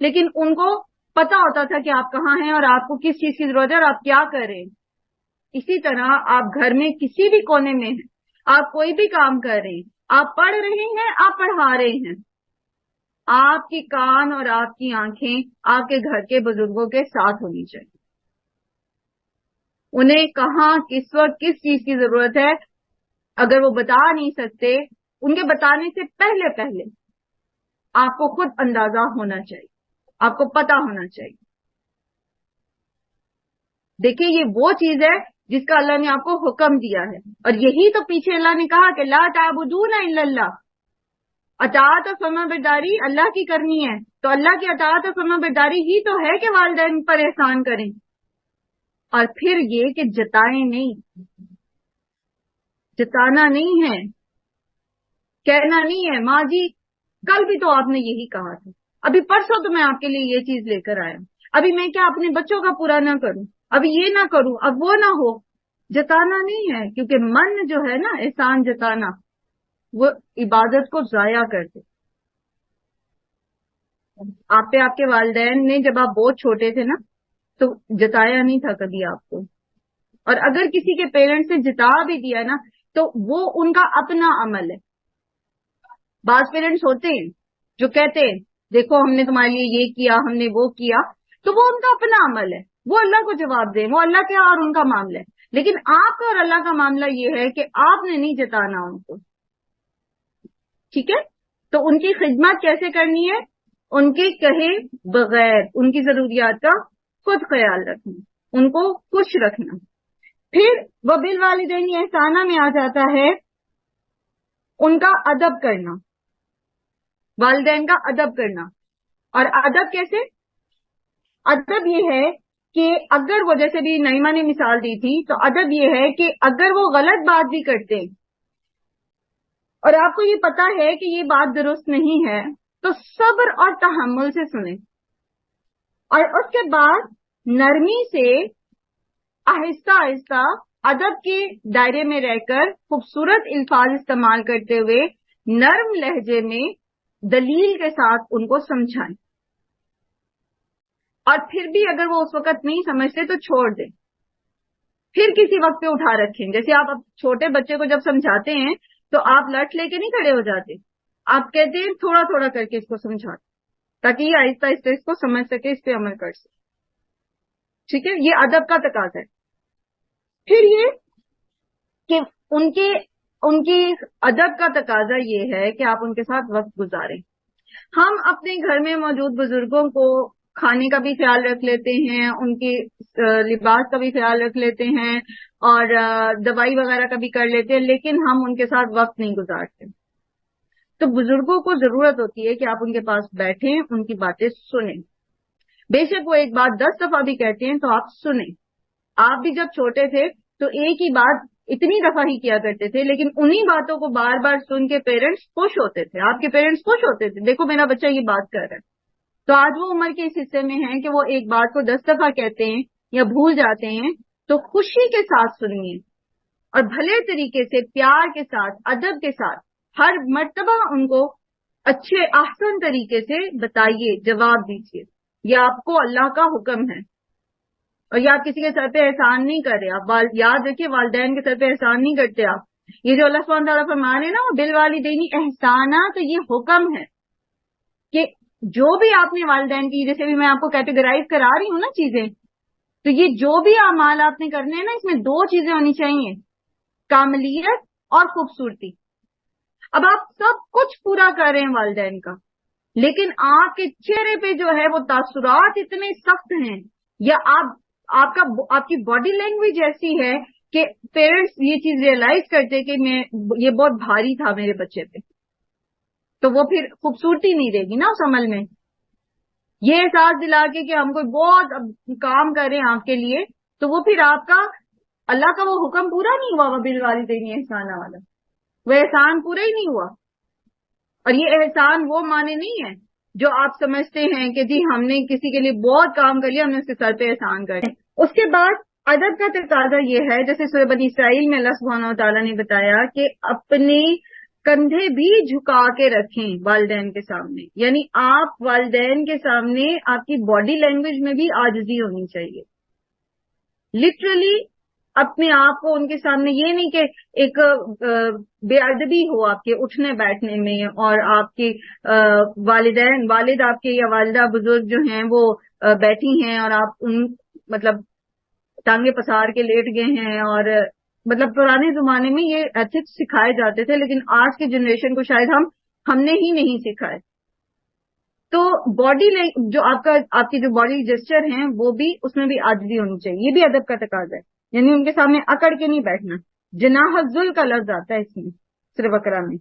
لیکن ان کو پتا ہوتا تھا کہ آپ کہاں ہیں اور آپ کو کس چیز کی ضرورت ہے اور آپ کیا کر رہے ہیں. اسی طرح آپ گھر میں کسی بھی کونے میں ہیں, آپ کوئی بھی کام کر رہے ہیں, آپ پڑھ رہے ہیں, آپ پڑھا رہے ہیں, آپ کی کان اور آپ کی آنکھیں آپ کے گھر کے بزرگوں کے ساتھ ہونی چاہیے. انہیں کہاں کس وقت کس چیز کی ضرورت ہے اگر وہ بتا نہیں سکتے, ان کے بتانے سے پہلے آپ کو خود اندازہ ہونا چاہیے, آپ کو پتا ہونا چاہیے. دیکھیں یہ وہ چیز ہے جس کا اللہ نے آپ کو حکم دیا ہے, اور یہی تو پیچھے اللہ نے کہا کہ لا تعبدون الا اللہ, اطاعت اور فرما برداری اللہ کی کرنی ہے. تو اللہ کی اطاعت اور فرما برداری ہی تو ہے کہ والدین پر احسان کریں, اور پھر یہ کہ جتائیں نہیں, جتانا نہیں ہے, کہنا نہیں ہے ماں جی کل بھی تو آپ نے یہی کہا تھا, ابھی پرسوں تو میں آپ کے لیے یہ چیز لے کر آیا, ابھی میں کیا اپنے بچوں کا پورا نہ کروں, ابھی یہ نہ کروں, اب وہ نہ ہو. جتانا نہیں ہے, کیونکہ من جو ہے نا احسان جتانا وہ عبادت کو ضائع کر دے. آپ پہ آپ کے والدین نے جب آپ بہت چھوٹے تھے نا تو جتایا نہیں تھا کبھی آپ کو, اور اگر کسی کے پیرنٹس نے جتا بھی دیا نا تو وہ ان کا اپنا عمل ہے. بعض پیرنٹس ہوتے ہیں جو کہتے ہیں دیکھو ہم نے تمہارے لیے یہ کیا, ہم نے وہ کیا, تو وہ ان کا اپنا عمل ہے, وہ اللہ کو جواب دیں, وہ اللہ کے اور ان کا معاملہ ہے. لیکن آپ کا اور اللہ کا معاملہ یہ ہے کہ آپ نے نہیں جتانا ان کو, ٹھیک ہے. تو ان کی خدمت کیسے کرنی ہے, ان کے کہے بغیر ان کی ضروریات کا خود خیال رکھنا, ان کو خوش رکھنا. پھر وبالوالدین احسانہ میں آ جاتا ہے ان کا ادب کرنا, والدین کا ادب کرنا. اور ادب کیسے؟ ادب یہ ہے کہ اگر وہ, جیسے بھی نعیمہ نے مثال دی تھی, تو ادب یہ ہے کہ اگر وہ غلط بات بھی کرتے اور آپ کو یہ پتا ہے کہ یہ بات درست نہیں ہے تو صبر اور تحمل سے سنیں, اور اس کے بعد نرمی سے آہستہ آہستہ ادب کے دائرے میں رہ کر خوبصورت الفاظ استعمال کرتے ہوئے نرم لہجے میں دلیل کے ساتھ ان کو سمجھائیں. اور پھر بھی اگر وہ اس وقت نہیں سمجھتے تو چھوڑ دیں, پھر کسی وقت پہ اٹھا رکھیں. جیسے آپ چھوٹے بچے کو جب سمجھاتے ہیں تو آپ لٹ لے کے نہیں کھڑے ہو جاتے, آپ کہتے ہیں تھوڑا تھوڑا کر کے اس کو سمجھاتے تاکہ یہ آہستہ آہستہ اس کو سمجھ سکے, اس پہ عمل کر سکے. ٹھیک ہے, یہ ادب کا تقاضا ہے. پھر یہ کہ ان کی ادب کا تقاضا یہ ہے کہ آپ ان کے ساتھ وقت گزاریں. ہم اپنے گھر میں موجود بزرگوں کو کھانے کا بھی خیال رکھ لیتے ہیں, ان کے لباس کا بھی خیال رکھ لیتے ہیں, اور دوائی وغیرہ کا بھی کر لیتے ہیں, لیکن ہم ان کے ساتھ وقت نہیں گزارتے. تو بزرگوں کو ضرورت ہوتی ہے کہ آپ ان کے پاس بیٹھیں, ان کی باتیں سنیں. بے شک وہ ایک بات 10 دفعہ بھی کہتے ہیں تو آپ سنیں. آپ بھی جب چھوٹے تھے تو ایک ہی بات اتنی دفعہ ہی کیا کرتے تھے, لیکن انہی باتوں کو بار بار سن کے پیرنٹس خوش ہوتے تھے, آپ کے پیرنٹس خوش ہوتے تھے, دیکھو میرا بچہ یہ بات کر رہا ہے. تو آج وہ عمر کے اس حصے میں ہیں کہ وہ ایک بات کو 10 دفعہ کہتے ہیں یا بھول جاتے ہیں, تو خوشی کے ساتھ سنیے اور بھلے طریقے سے, پیار کے ساتھ, ادب کے ساتھ ہر مرتبہ ان کو اچھے احسن طریقے سے بتائیے, جواب دیجیے. یہ آپ کو اللہ کا حکم ہے, اور یہ آپ کسی کے سر پہ احسان نہیں کر رہے. آپ یاد رکھیے والدین کے سر پہ احسان نہیں کرتے آپ. یہ جو اللہ سبحانہ تعالیٰ فرما رہے ہیں نا, وہ بالوالدین احسانہ, تو یہ حکم ہے کہ جو بھی آپ نے والدین کی, جیسے بھی میں آپ کو کیٹیگرائز کرا رہی ہوں نا چیزیں, تو یہ جو بھی اعمال آپ نے کرنے ہیں نا, اس میں 2 چیزیں ہونی چاہیے, کاملیت اور خوبصورتی. اب آپ سب کچھ پورا کر رہے ہیں والدین کا, لیکن آپ کے چہرے پہ جو ہے وہ تاثرات اتنے سخت ہیں, یا آپ کی باڈی لینگویج ایسی ہے کہ پیرنٹس یہ چیز ریئلائز کرتے کہ یہ بہت بھاری تھا میرے بچے پہ, تو وہ پھر خوبصورتی نہیں دے گی نا اس عمل میں. یہ احساس دلا کے کہ ہم کوئی بہت کام کر رہے ہیں آپ کے لیے, تو وہ پھر آپ کا اللہ کا وہ حکم پورا نہیں ہوا, وبالوالدین احسانہ والا, وہ احسان پورا ہی نہیں ہوا. اور یہ احسان وہ معنی نہیں ہے جو آپ سمجھتے ہیں کہ جی ہم نے کسی کے لیے بہت کام کر لیا, ہم نے اس کے سر پہ احسان کر دیا. اس کے بعد ادب کا تقاضا یہ ہے, جیسے سورہ بنی اسرائیل میں اللہ سبحانہ و تعالیٰ نے بتایا کہ اپنی کندھے بھی جھکا کے رکھیں والدین کے سامنے، یعنی آپ والدین کے سامنے آپ کی باڈی لینگویج میں بھی عاجزی ہونی چاہیے. لٹرلی اپنے آپ کو ان کے سامنے، یہ نہیں کہ ایک بے ادبی ہو آپ کے اٹھنے بیٹھنے میں، اور آپ کے والد آپ کے یا والدہ بزرگ جو ہیں وہ بیٹھی ہیں اور آپ ان مطلب ٹانگیں پسار کے لیٹ گئے ہیں، اور مطلب پرانے زمانے میں یہ ایتھکس سکھائے جاتے تھے، لیکن آج کی جنریشن کو شاید ہم نے ہی نہیں سکھائے. تو باڈی جو آپ کی جو باڈی جسچر ہیں وہ بھی، اس میں بھی عاجزی ہونی چاہیے. یہ بھی ادب کا تقاضا ہے، یعنی ان کے سامنے اکڑ کے نہیں بیٹھنا. جناح الذل کا لفظ آتا ہے اس میں سورہ بقرہ میں.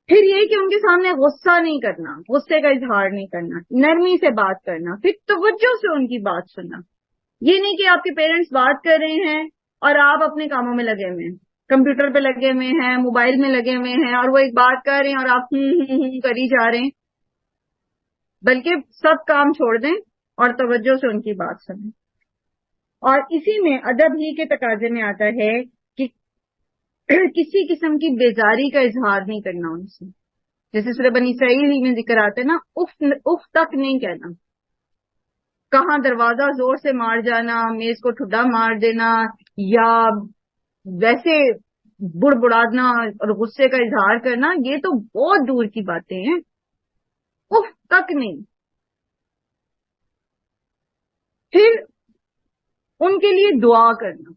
پھر یہ کہ ان کے سامنے غصہ نہیں کرنا، غصے کا اظہار نہیں کرنا، نرمی سے بات کرنا، پھر توجہ سے ان کی بات سننا. یہ نہیں کہ آپ کے پیرنٹس بات کر رہے ہیں اور آپ اپنے کاموں میں لگے ہوئے ہیں، کمپیوٹر پہ لگے ہوئے ہیں، موبائل میں لگے ہوئے ہیں، اور وہ ایک بات کر رہے ہیں اور آپ کری جا رہے ہیں. بلکہ سب کام چھوڑ دیں اور توجہ سے ان کی بات سنیں. اور اسی میں ادب ہی کے تقاضے میں آتا ہے کہ کسی قسم کی بیزاری کا اظہار نہیں کرنا ان سے. جیسے سورہ بنی اسرائیل میں ذکر آتا ہے نا، اف تک نہیں کہنا. کہاں دروازہ زور سے مار جانا، میز کو ٹھڈا مار دینا، یا ویسے بڑبڑانا اور غصے کا اظہار کرنا، یہ تو بہت دور کی باتیں ہیں. اف تک نہیں. پھر ان کے لیے دعا کرنا،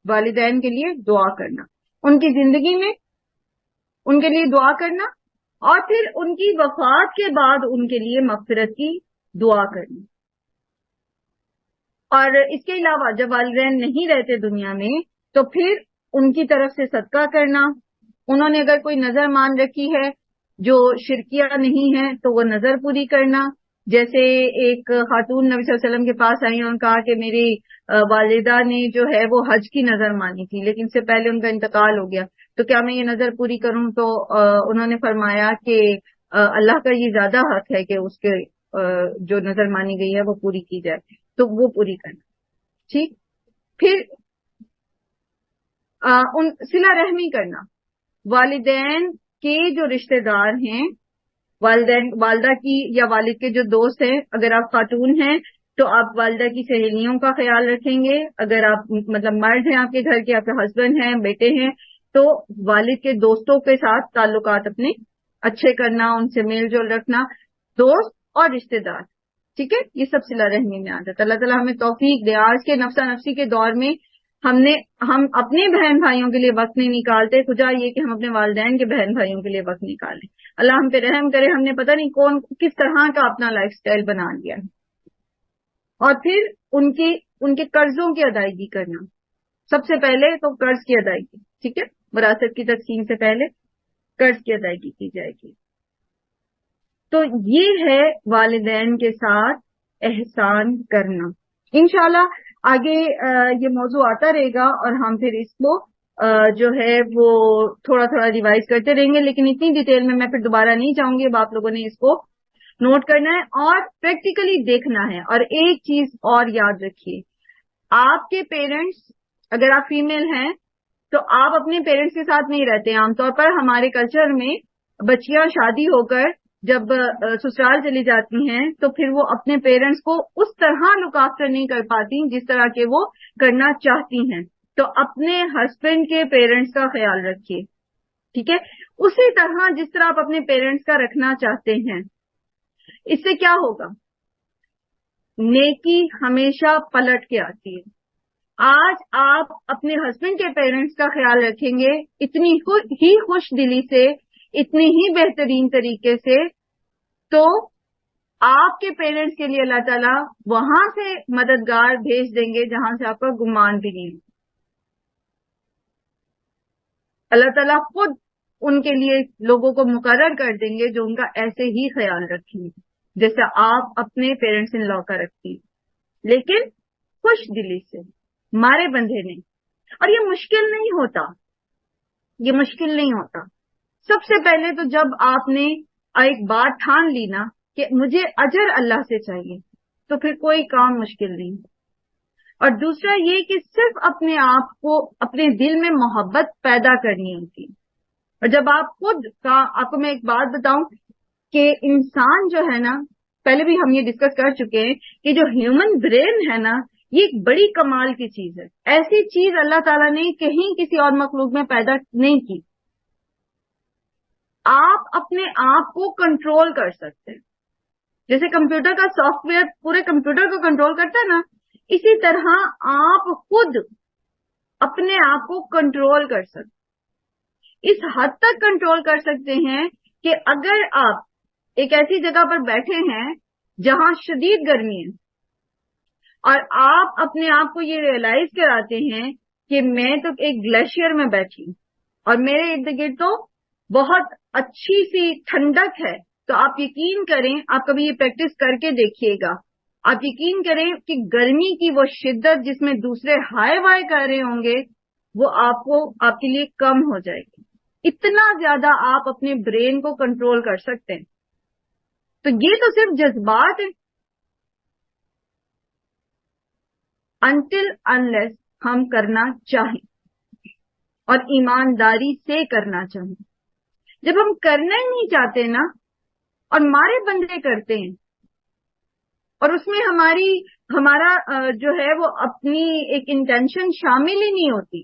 والدین کے لیے دعا کرنا، ان کی زندگی میں ان کے لیے دعا کرنا، اور پھر ان کی وفات کے بعد ان کے لیے مغفرت کی دعا کرنی. اور اس کے علاوہ جب والدین نہیں رہتے دنیا میں تو پھر ان کی طرف سے صدقہ کرنا. انہوں نے اگر کوئی نظر مان رکھی ہے جو شرکیہ نہیں ہے تو وہ نظر پوری کرنا. جیسے ایک خاتون نبی صلی اللہ علیہ وسلم کے پاس آئی، انہوں نے کہا کہ میری والدہ نے جو ہے وہ حج کی نظر مانی تھی، لیکن اس سے پہلے ان کا انتقال ہو گیا، تو کیا میں یہ نظر پوری کروں؟ تو انہوں نے فرمایا کہ اللہ کا یہ زیادہ حق ہے کہ اس کے جو نظر مانی گئی ہے وہ پوری کی جائے، تو وہ پوری کرنا. ٹھیک. پھر صلہ رحمی کرنا. والدین کے جو رشتہ دار ہیں، والدہ کی یا والد کے جو دوست ہیں، اگر آپ خاتون ہیں تو آپ والدہ کی سہیلیوں کا خیال رکھیں گے. اگر آپ مطلب مرد ہیں آپ کے گھر کے، آپ کے ہسبینڈ ہیں، بیٹے ہیں، تو والد کے دوستوں کے ساتھ تعلقات اپنے اچھے کرنا، ان سے میل جول رکھنا. دوست اور رشتہ دار، ٹھیک ہے، یہ سب صلہ رحمی میں آتا ہے. اللہ تعالیٰ ہمیں توفیق دے. آج کے نفسا نفسی کے دور میں ہم اپنے بہن بھائیوں کے لیے وقت نہیں نکالتے، خدا یہ کہ ہم اپنے والدین کے بہن بھائیوں کے لیے وقت نکالیں. اللہ ہم پہ رحم کرے. ہم نے پتہ نہیں کس طرح کا اپنا لائف سٹائل بنا لیا ہے. اور پھر ان کے قرضوں کی ادائیگی کرنا. سب سے پہلے تو قرض کی ادائیگی، ٹھیک ہے، وراثت کی تقسیم سے پہلے قرض کی ادائیگی کی جائے گی. تو یہ ہے والدین کے ساتھ احسان کرنا. انشاءاللہ آگے یہ موضوع آتا رہے گا اور ہم پھر اس کو جو ہے وہ تھوڑا تھوڑا ریوائز کرتے رہیں گے، لیکن اتنی ڈیٹیل میں پھر دوبارہ نہیں جاؤں گی. اب آپ لوگوں نے اس کو نوٹ کرنا ہے اور پریکٹیکلی دیکھنا ہے. اور ایک چیز اور یاد رکھیے، آپ کے پیرنٹس، اگر آپ فیمیل ہیں تو آپ اپنے پیرنٹس کے ساتھ نہیں رہتے. عام طور پر ہمارے کلچر میں بچیاں شادی ہو کر جب سسرال چلی جاتی ہیں تو پھر وہ اپنے پیرنٹس کو اس طرح لک آفٹر نہیں کر پاتی جس طرح کے وہ کرنا چاہتی ہیں. تو اپنے ہسبینڈ کے پیرنٹس کا خیال رکھیے، ٹھیک ہے، اسی طرح جس طرح آپ اپنے پیرنٹس کا رکھنا چاہتے ہیں. اس سے کیا ہوگا؟ نیکی ہمیشہ پلٹ کے آتی ہے. آج آپ اپنے ہسبینڈ کے پیرنٹس کا خیال رکھیں گے اتنی ہی خوش دلی سے، اتنی ہی بہترین طریقے سے، تو آپ کے پیرنٹس کے لیے اللہ تعالیٰ وہاں سے مددگار بھیج دیں گے جہاں سے آپ کا گمان بھی نہیں. اللہ تعالیٰ خود ان کے لیے لوگوں کو مقرر کر دیں گے جو ان کا ایسے ہی خیال رکھیں گے جیسا آپ اپنے پیرنٹس ان لا کا رکھتی، لیکن خوش دلی سے، مارے بندھے نہیں. اور یہ مشکل نہیں ہوتا، یہ مشکل نہیں ہوتا. سب سے پہلے تو جب آپ نے ایک بات ٹھان لی نا کہ مجھے اجر اللہ سے چاہیے، تو پھر کوئی کام مشکل نہیں. اور دوسرا یہ کہ صرف اپنے آپ کو، اپنے دل میں محبت پیدا کرنی ہوتی. اور جب آپ خود کا، آپ کو میں ایک بات بتاؤں کہ انسان جو ہے نا، پہلے بھی ہم یہ ڈسکس کر چکے ہیں کہ جو ہیومن برین ہے نا، یہ ایک بڑی کمال کی چیز ہے. ایسی چیز اللہ تعالیٰ نے کہیں کسی اور مخلوق میں پیدا نہیں کی. آپ اپنے آپ کو کنٹرول کر سکتے ہیں. جیسے کمپیوٹر کا سافٹ ویئر پورے کمپیوٹر کو کنٹرول کرتا ہے نا، اسی طرح آپ خود اپنے آپ کو کنٹرول کر سکتے. اس حد تک کنٹرول کر سکتے ہیں کہ اگر آپ ایک ایسی جگہ پر بیٹھے ہیں جہاں شدید گرمی ہے، اور آپ اپنے آپ کو یہ ریئلائز کراتے ہیں کہ میں تو ایک گلیشیئر میں بیٹھی ہوں اور میرے ارد گرد تو بہت اچھی سی ٹھنڈک ہے، تو آپ یقین کریں، آپ کبھی یہ پریکٹس کر کے دیکھیے گا، آپ یقین کریں کہ گرمی کی وہ شدت جس میں دوسرے ہائے وائے کر رہے ہوں گے، وہ آپ کے لیے کم ہو جائے گی. اتنا زیادہ آپ اپنے برین کو کنٹرول کر سکتے ہیں. تو یہ تو صرف جذبات ہیں. انٹل انلیس ہم کرنا چاہیں اور ایمانداری سے کرنا چاہیں. جب ہم کرنا ہی نہیں چاہتے نا، اور مارے بندے کرتے ہیں، اور اس میں ہمارا جو ہے وہ اپنی ایک انٹینشن شامل ہی نہیں ہوتی،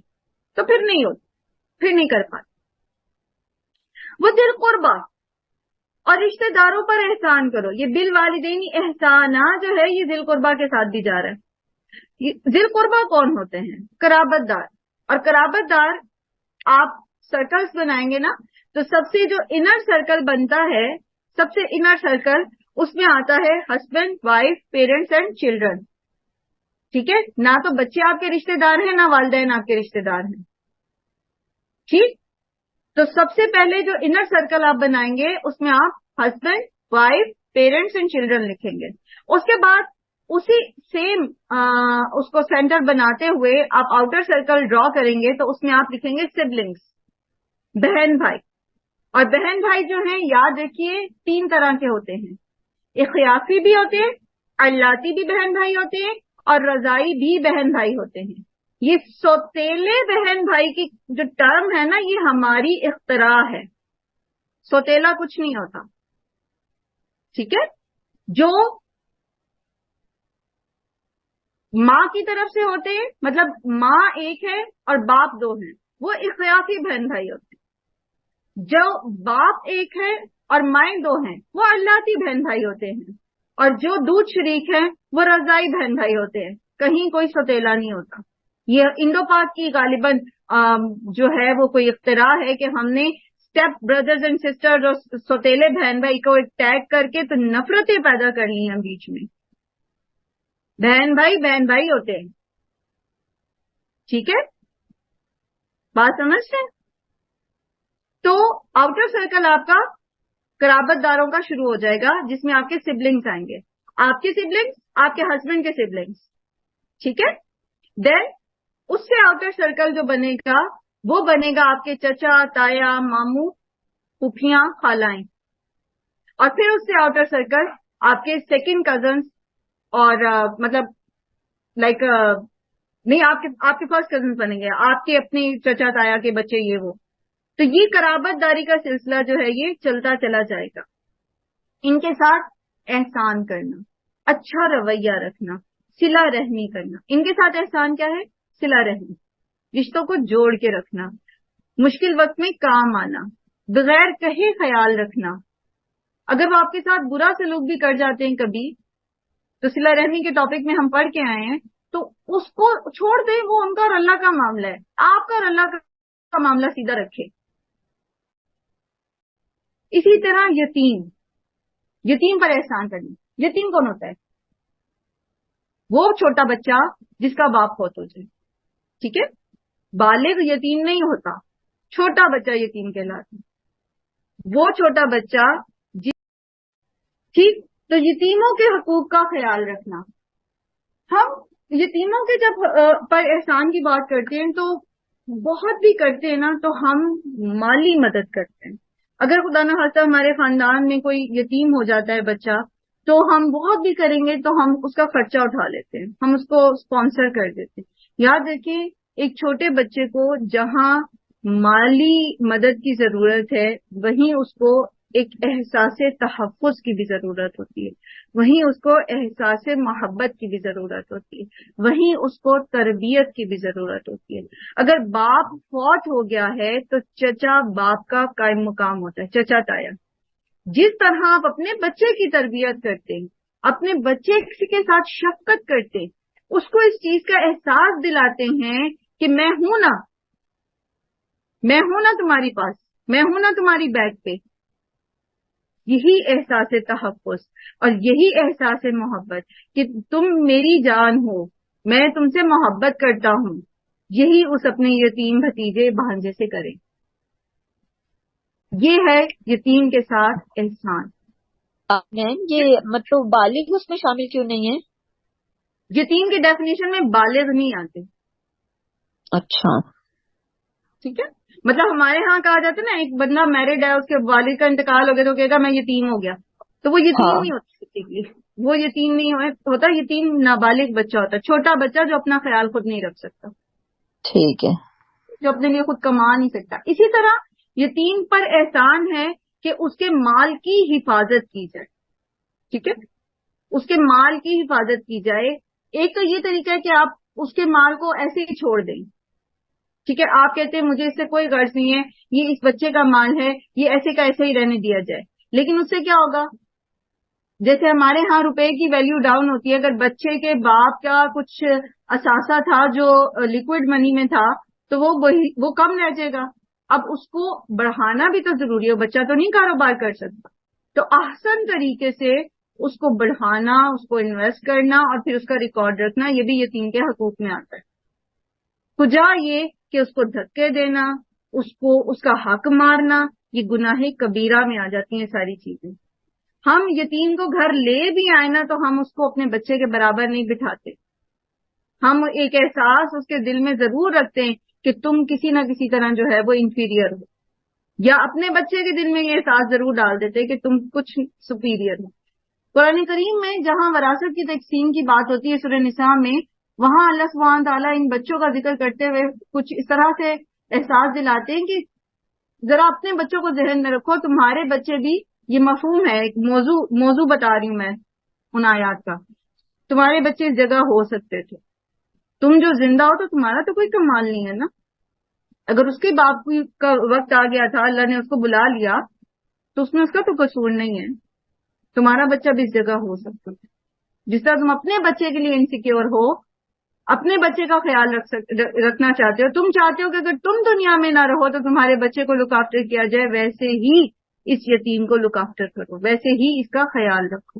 تو پھر نہیں ہوتی، پھر نہیں کر پاتے. وہ دل قربا اور رشتہ داروں پر احسان کرو. یہ بالوالدین احسانہ جو ہے یہ ذی القربہ کے ساتھ بھی جا رہا ہے. ذی القربہ کون ہوتے ہیں؟ قرابت دار. اور قرابت دار آپ سرکلز بنائیں گے نا، تو سب سے جو انر سرکل بنتا ہے، سب سے انر سرکل، اس میں آتا ہے husband, wife, parents and children. ٹھیک ہے؟ نہ تو بچے آپ کے رشتہ دار ہیں، نہ والدین آپ کے رشتہ دار ہیں. ٹھیک؟ تو سب سے پہلے جو انر سرکل آپ بنائیں گے، اس میں آپ husband, wife, parents and children لکھیں گے. اس کے بعد اسی سیم اس کو سینٹر بناتے ہوئے آپ آؤٹر سرکل ڈرا کریں گے، تو اس میں آپ لکھیں گے سبلنگس، بہن بھائی. اور بہن بھائی جو ہیں، یاد رکھیے 3 طرح کے ہوتے ہیں. اخیافی بھی ہوتے ہیں، علاتی بھی بہن بھائی ہوتے ہیں، اور رضائی بھی بہن بھائی ہوتے ہیں. یہ سوتیلے بہن بھائی کی جو ٹرم ہے نا، یہ ہماری اختراع ہے. سوتیلا کچھ نہیں ہوتا. ٹھیک ہے؟ جو ماں کی طرف سے ہوتے ہیں، مطلب ماں ایک ہے اور باپ 2 ہیں، وہ اخیافی بہن بھائی ہوتے ہیں. جو باپ ایک ہے اور مائیں 2 ہیں، وہ علاتی بہن بھائی ہوتے ہیں. اور جو دودھ شریک ہیں، وہ رضائی بہن بھائی ہوتے ہیں. کہیں کوئی سوتیلا نہیں ہوتا. یہ انڈو پاک کی غالباً جو ہے وہ کوئی اختراع ہے کہ ہم نے اسٹیپ بردرز اینڈ سسٹر اور سوتیلے بہن بھائی کو ٹیگ کر کے تو نفرتیں پیدا کر لی ہیں بیچ میں. بہن بھائی ہوتے ہیں. ٹھیک ہے؟ بات سمجھتے ہیں؟ تو آؤٹر سرکل آپ کا قرابت داروں کا شروع ہو جائے گا، جس میں آپ کے سبلنگس آئیں گے. آپ کے سبلنگس، آپ کے ہسبینڈ کے سبلنگس. ٹھیک ہے؟ دین اس سے آؤٹر سرکل جو بنے گا، وہ بنے گا آپ کے چچا، تایا، ماموں، پھوپھیاں، خالائیں. اور پھر اس سے آؤٹر سرکل آپ کے سیکنڈ کزنس، اور مطلب لائک نہیں، آپ کے فرسٹ کزنس بنیں گے، آپ کے اپنے چچا تایا کے بچے، یہ وہ. تو یہ قرابت داری کا سلسلہ جو ہے یہ چلتا چلا جائے گا. ان کے ساتھ احسان کرنا، اچھا رویہ رکھنا، صلہ رحمی کرنا. ان کے ساتھ احسان کیا ہے؟ صلہ رحمی، رشتوں کو جوڑ کے رکھنا، مشکل وقت میں کام آنا، بغیر کہے خیال رکھنا. اگر وہ آپ کے ساتھ برا سلوک بھی کر جاتے ہیں کبھی، تو صلہ رحمی کے ٹاپک میں ہم پڑھ کے آئے ہیں، تو اس کو چھوڑ دیں، وہ ان کا اور اللہ کا معاملہ ہے. آپ کا اور اللہ کا معاملہ سیدھا رکھے. اسی طرح یتیم پر احسان کرنا. یتیم کون ہوتا ہے؟ وہ چھوٹا بچہ جس کا باپ فوت ہو جائے. ٹھیک ہے؟ بالغ یتیم نہیں ہوتا، چھوٹا بچہ یتیم کہلاتا ہے. وہ چھوٹا بچہ ٹھیک. تو یتیموں کے حقوق کا خیال رکھنا. ہم یتیموں کے جب پر احسان کی بات کرتے ہیں تو بہت بھی کرتے ہیں نا، تو ہم مالی مدد کرتے ہیں. اگر خدا نہ خواستہ ہمارے خاندان میں کوئی یتیم ہو جاتا ہے بچہ، تو ہم بہت بھی کریں گے تو ہم اس کا خرچہ اٹھا لیتے ہیں، ہم اس کو اسپانسر کر دیتے ہیں. یاد رکھیں، ایک چھوٹے بچے کو جہاں مالی مدد کی ضرورت ہے وہیں اس کو ایک احساس تحفظ کی بھی ضرورت ہوتی ہے، وہیں اس کو احساس محبت کی بھی ضرورت ہوتی ہے، وہیں اس کو تربیت کی بھی ضرورت ہوتی ہے۔ اگر باپ فوت ہو گیا ہے تو چچا باپ کا قائم مقام ہوتا ہے، چچا تایا۔ جس طرح آپ اپنے بچے کی تربیت کرتے ہیں، اپنے بچے کے ساتھ شفقت کرتے ہیں، اس کو اس چیز کا احساس دلاتے ہیں کہ میں ہوں نا، میں ہوں نا تمہاری پاس، میں ہوں نا تمہاری بیک پہ، یہی احساس تحفظ اور یہی احساس محبت کہ تم میری جان ہو، میں تم سے محبت کرتا ہوں، یہی اس اپنے یتیم بھتیجے بھانجے سے کریں۔ یہ ہے یتیم کے ساتھ احسان۔ میم یہ مطلب بالغ اس میں شامل کیوں نہیں ہے؟ یتیم کی ڈیفینیشن میں بالغ نہیں آتے، اچھا ٹھیک ہے؟ مطلب ہمارے ہاں کہا جاتا ہے نا، ایک بندہ میرڈ ہے، اس کے والد کا انتقال ہو گیا تو کہے گا میں یتیم ہو گیا، تو وہ یتیم ہاں نہیں ہوتا، وہ یتیم نہیں ہوتا، یتیم نابالغ بچہ ہوتا ہے، چھوٹا بچہ جو اپنا خیال خود نہیں رکھ سکتا، ٹھیک ہے، جو اپنے لیے خود کما نہیں سکتا۔ اسی طرح یتیم پر احسان ہے کہ اس کے مال کی حفاظت کی جائے، ٹھیک ہے؟ اس کے مال کی حفاظت کی جائے۔ ایک تو یہ طریقہ ہے کہ آپ اس کے مال کو ایسے ہی چھوڑ دیں، ٹھیک ہے؟ آپ کہتے ہیں مجھے اس سے کوئی غرض نہیں ہے، یہ اس بچے کا مال ہے، یہ ایسے کا ایسے ہی رہنے دیا جائے، لیکن اس سے کیا ہوگا؟ جیسے ہمارے ہاں روپے کی ویلیو ڈاؤن ہوتی ہے، اگر بچے کے باپ کا کچھ اثاثہ تھا جو لیکوڈ منی میں تھا تو وہ کم رہ جائے گا۔ اب اس کو بڑھانا بھی تو ضروری ہے، بچہ تو نہیں کاروبار کر سکتا، تو احسن طریقے سے اس کو بڑھانا، اس کو انویسٹ کرنا اور پھر اس کا ریکارڈ رکھنا، یہ بھی یتیم کے حقوق میں آتا ہے۔ کجا یہ کہ اس کو دھکے دینا، اس کو اس کا حق مارنا، یہ گناہ کبیرہ میں آ جاتی ہیں ساری چیزیں۔ ہم یتیم کو گھر لے بھی آئے نا تو ہم اس کو اپنے بچے کے برابر نہیں بٹھاتے، ہم ایک احساس اس کے دل میں ضرور رکھتے ہیں کہ تم کسی نہ کسی طرح جو ہے وہ انفیریئر ہو، یا اپنے بچے کے دل میں یہ احساس ضرور ڈال دیتے کہ تم کچھ سپیریئر ہو۔ قرآن کریم میں جہاں وراثت کی تقسیم کی بات ہوتی ہے سورہ نساء میں، وہاں اللہ سبحانہ تعالیٰ ان بچوں کا ذکر کرتے ہوئے کچھ اس طرح سے احساس دلاتے ہیں کہ ذرا اپنے بچوں کو ذہن میں رکھو، تمہارے بچے بھی، یہ مفہوم ہے، ایک موضوع بتا رہی ہوں میں ان آیات کا، تمہارے بچے اس جگہ ہو سکتے تھے، تم جو زندہ ہو تو تمہارا تو کوئی کمال نہیں ہے نا، اگر اس کے باپ کا وقت آ گیا تھا، اللہ نے اس کو بلا لیا تو اس میں اس کا تو قصور نہیں ہے، تمہارا بچہ بھی اس جگہ ہو سکتا ہے۔ جس طرح تم اپنے بچے کے لیے انسیکیور ہو، اپنے بچے کا خیال رکھنا چاہتے ہو، تم چاہتے ہو کہ اگر تم دنیا میں نہ رہو تو تمہارے بچے کو لک آفٹر کیا جائے، ویسے ہی اس یتیم کو لک آفٹر کرو، ویسے ہی اس کا خیال رکھو۔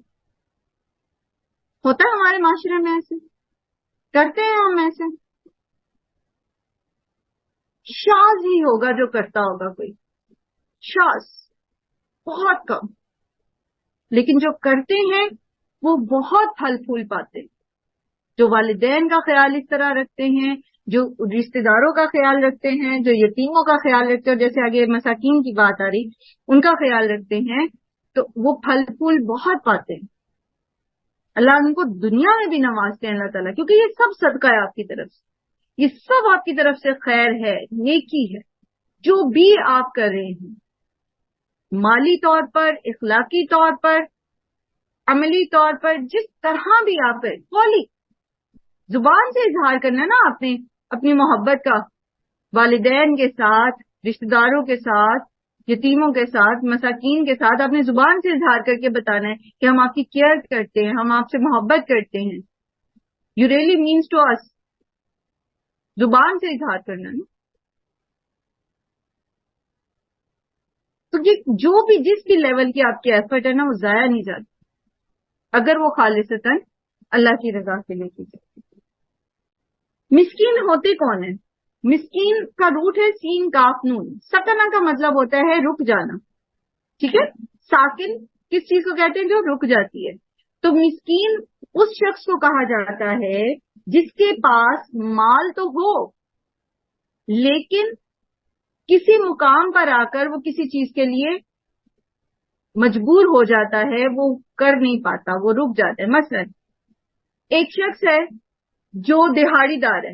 ہوتا ہے ہمارے معاشرے میں ایسے، کرتے ہیں ہم ایسے، شاذ ہی ہوگا جو کرتا ہوگا، کوئی شاذ، بہت کم، لیکن جو کرتے ہیں وہ بہت پھل پھول پاتے ہیں، جو والدین کا خیال اس طرح رکھتے ہیں، جو رشتہ داروں کا خیال رکھتے ہیں، جو یتیموں کا خیال رکھتے ہیں، جیسے آگے مساکین کی بات آ رہی، ان کا خیال رکھتے ہیں، تو وہ پھل پھول بہت پاتے ہیں، اللہ ان کو دنیا میں بھی نوازتے ہیں اللہ تعالیٰ، کیونکہ یہ سب صدقہ ہے آپ کی طرف سے، یہ سب آپ کی طرف سے خیر ہے، نیکی ہے، جو بھی آپ کر رہے ہیں، مالی طور پر، اخلاقی طور پر، عملی طور پر، جس طرح بھی آپ کریں، قولی زبان سے اظہار کرنا ہے نا آپ نے اپنی محبت کا، والدین کے ساتھ، رشتہ داروں کے ساتھ، یتیموں کے ساتھ، مساکین کے ساتھ، اپنی زبان سے اظہار کر کے بتانا ہے کہ ہم آپ کی کیئر کرتے ہیں، ہم آپ سے محبت کرتے ہیں، یو ریئلی مینس ٹو اس، زبان سے اظہار کرنا ہے نا۔ تو جو بھی جس بھی لیول کی آپ کی ایفرٹ ہے نا، وہ ضائع نہیں جاتی اگر وہ خالصتاً اللہ کی رضا کے لیے کی جاتی۔ مسکین ہوتے کون ہیں؟ مسکین کا روٹ ہے سین کاف نون، سکنا کا مطلب ہوتا ہے رک جانا، ٹھیک ہے؟ ساکن کس چیز کو کہتے ہیں؟ جو رک جاتی ہے۔ تو مسکین اس شخص کو کہا جاتا ہے جس کے پاس مال تو ہو لیکن کسی مقام پر آ کر وہ کسی چیز کے لیے مجبور ہو جاتا ہے، وہ کر نہیں پاتا، وہ رک جاتا ہے۔ مثلا ایک شخص ہے جو دہاڑی دار ہے،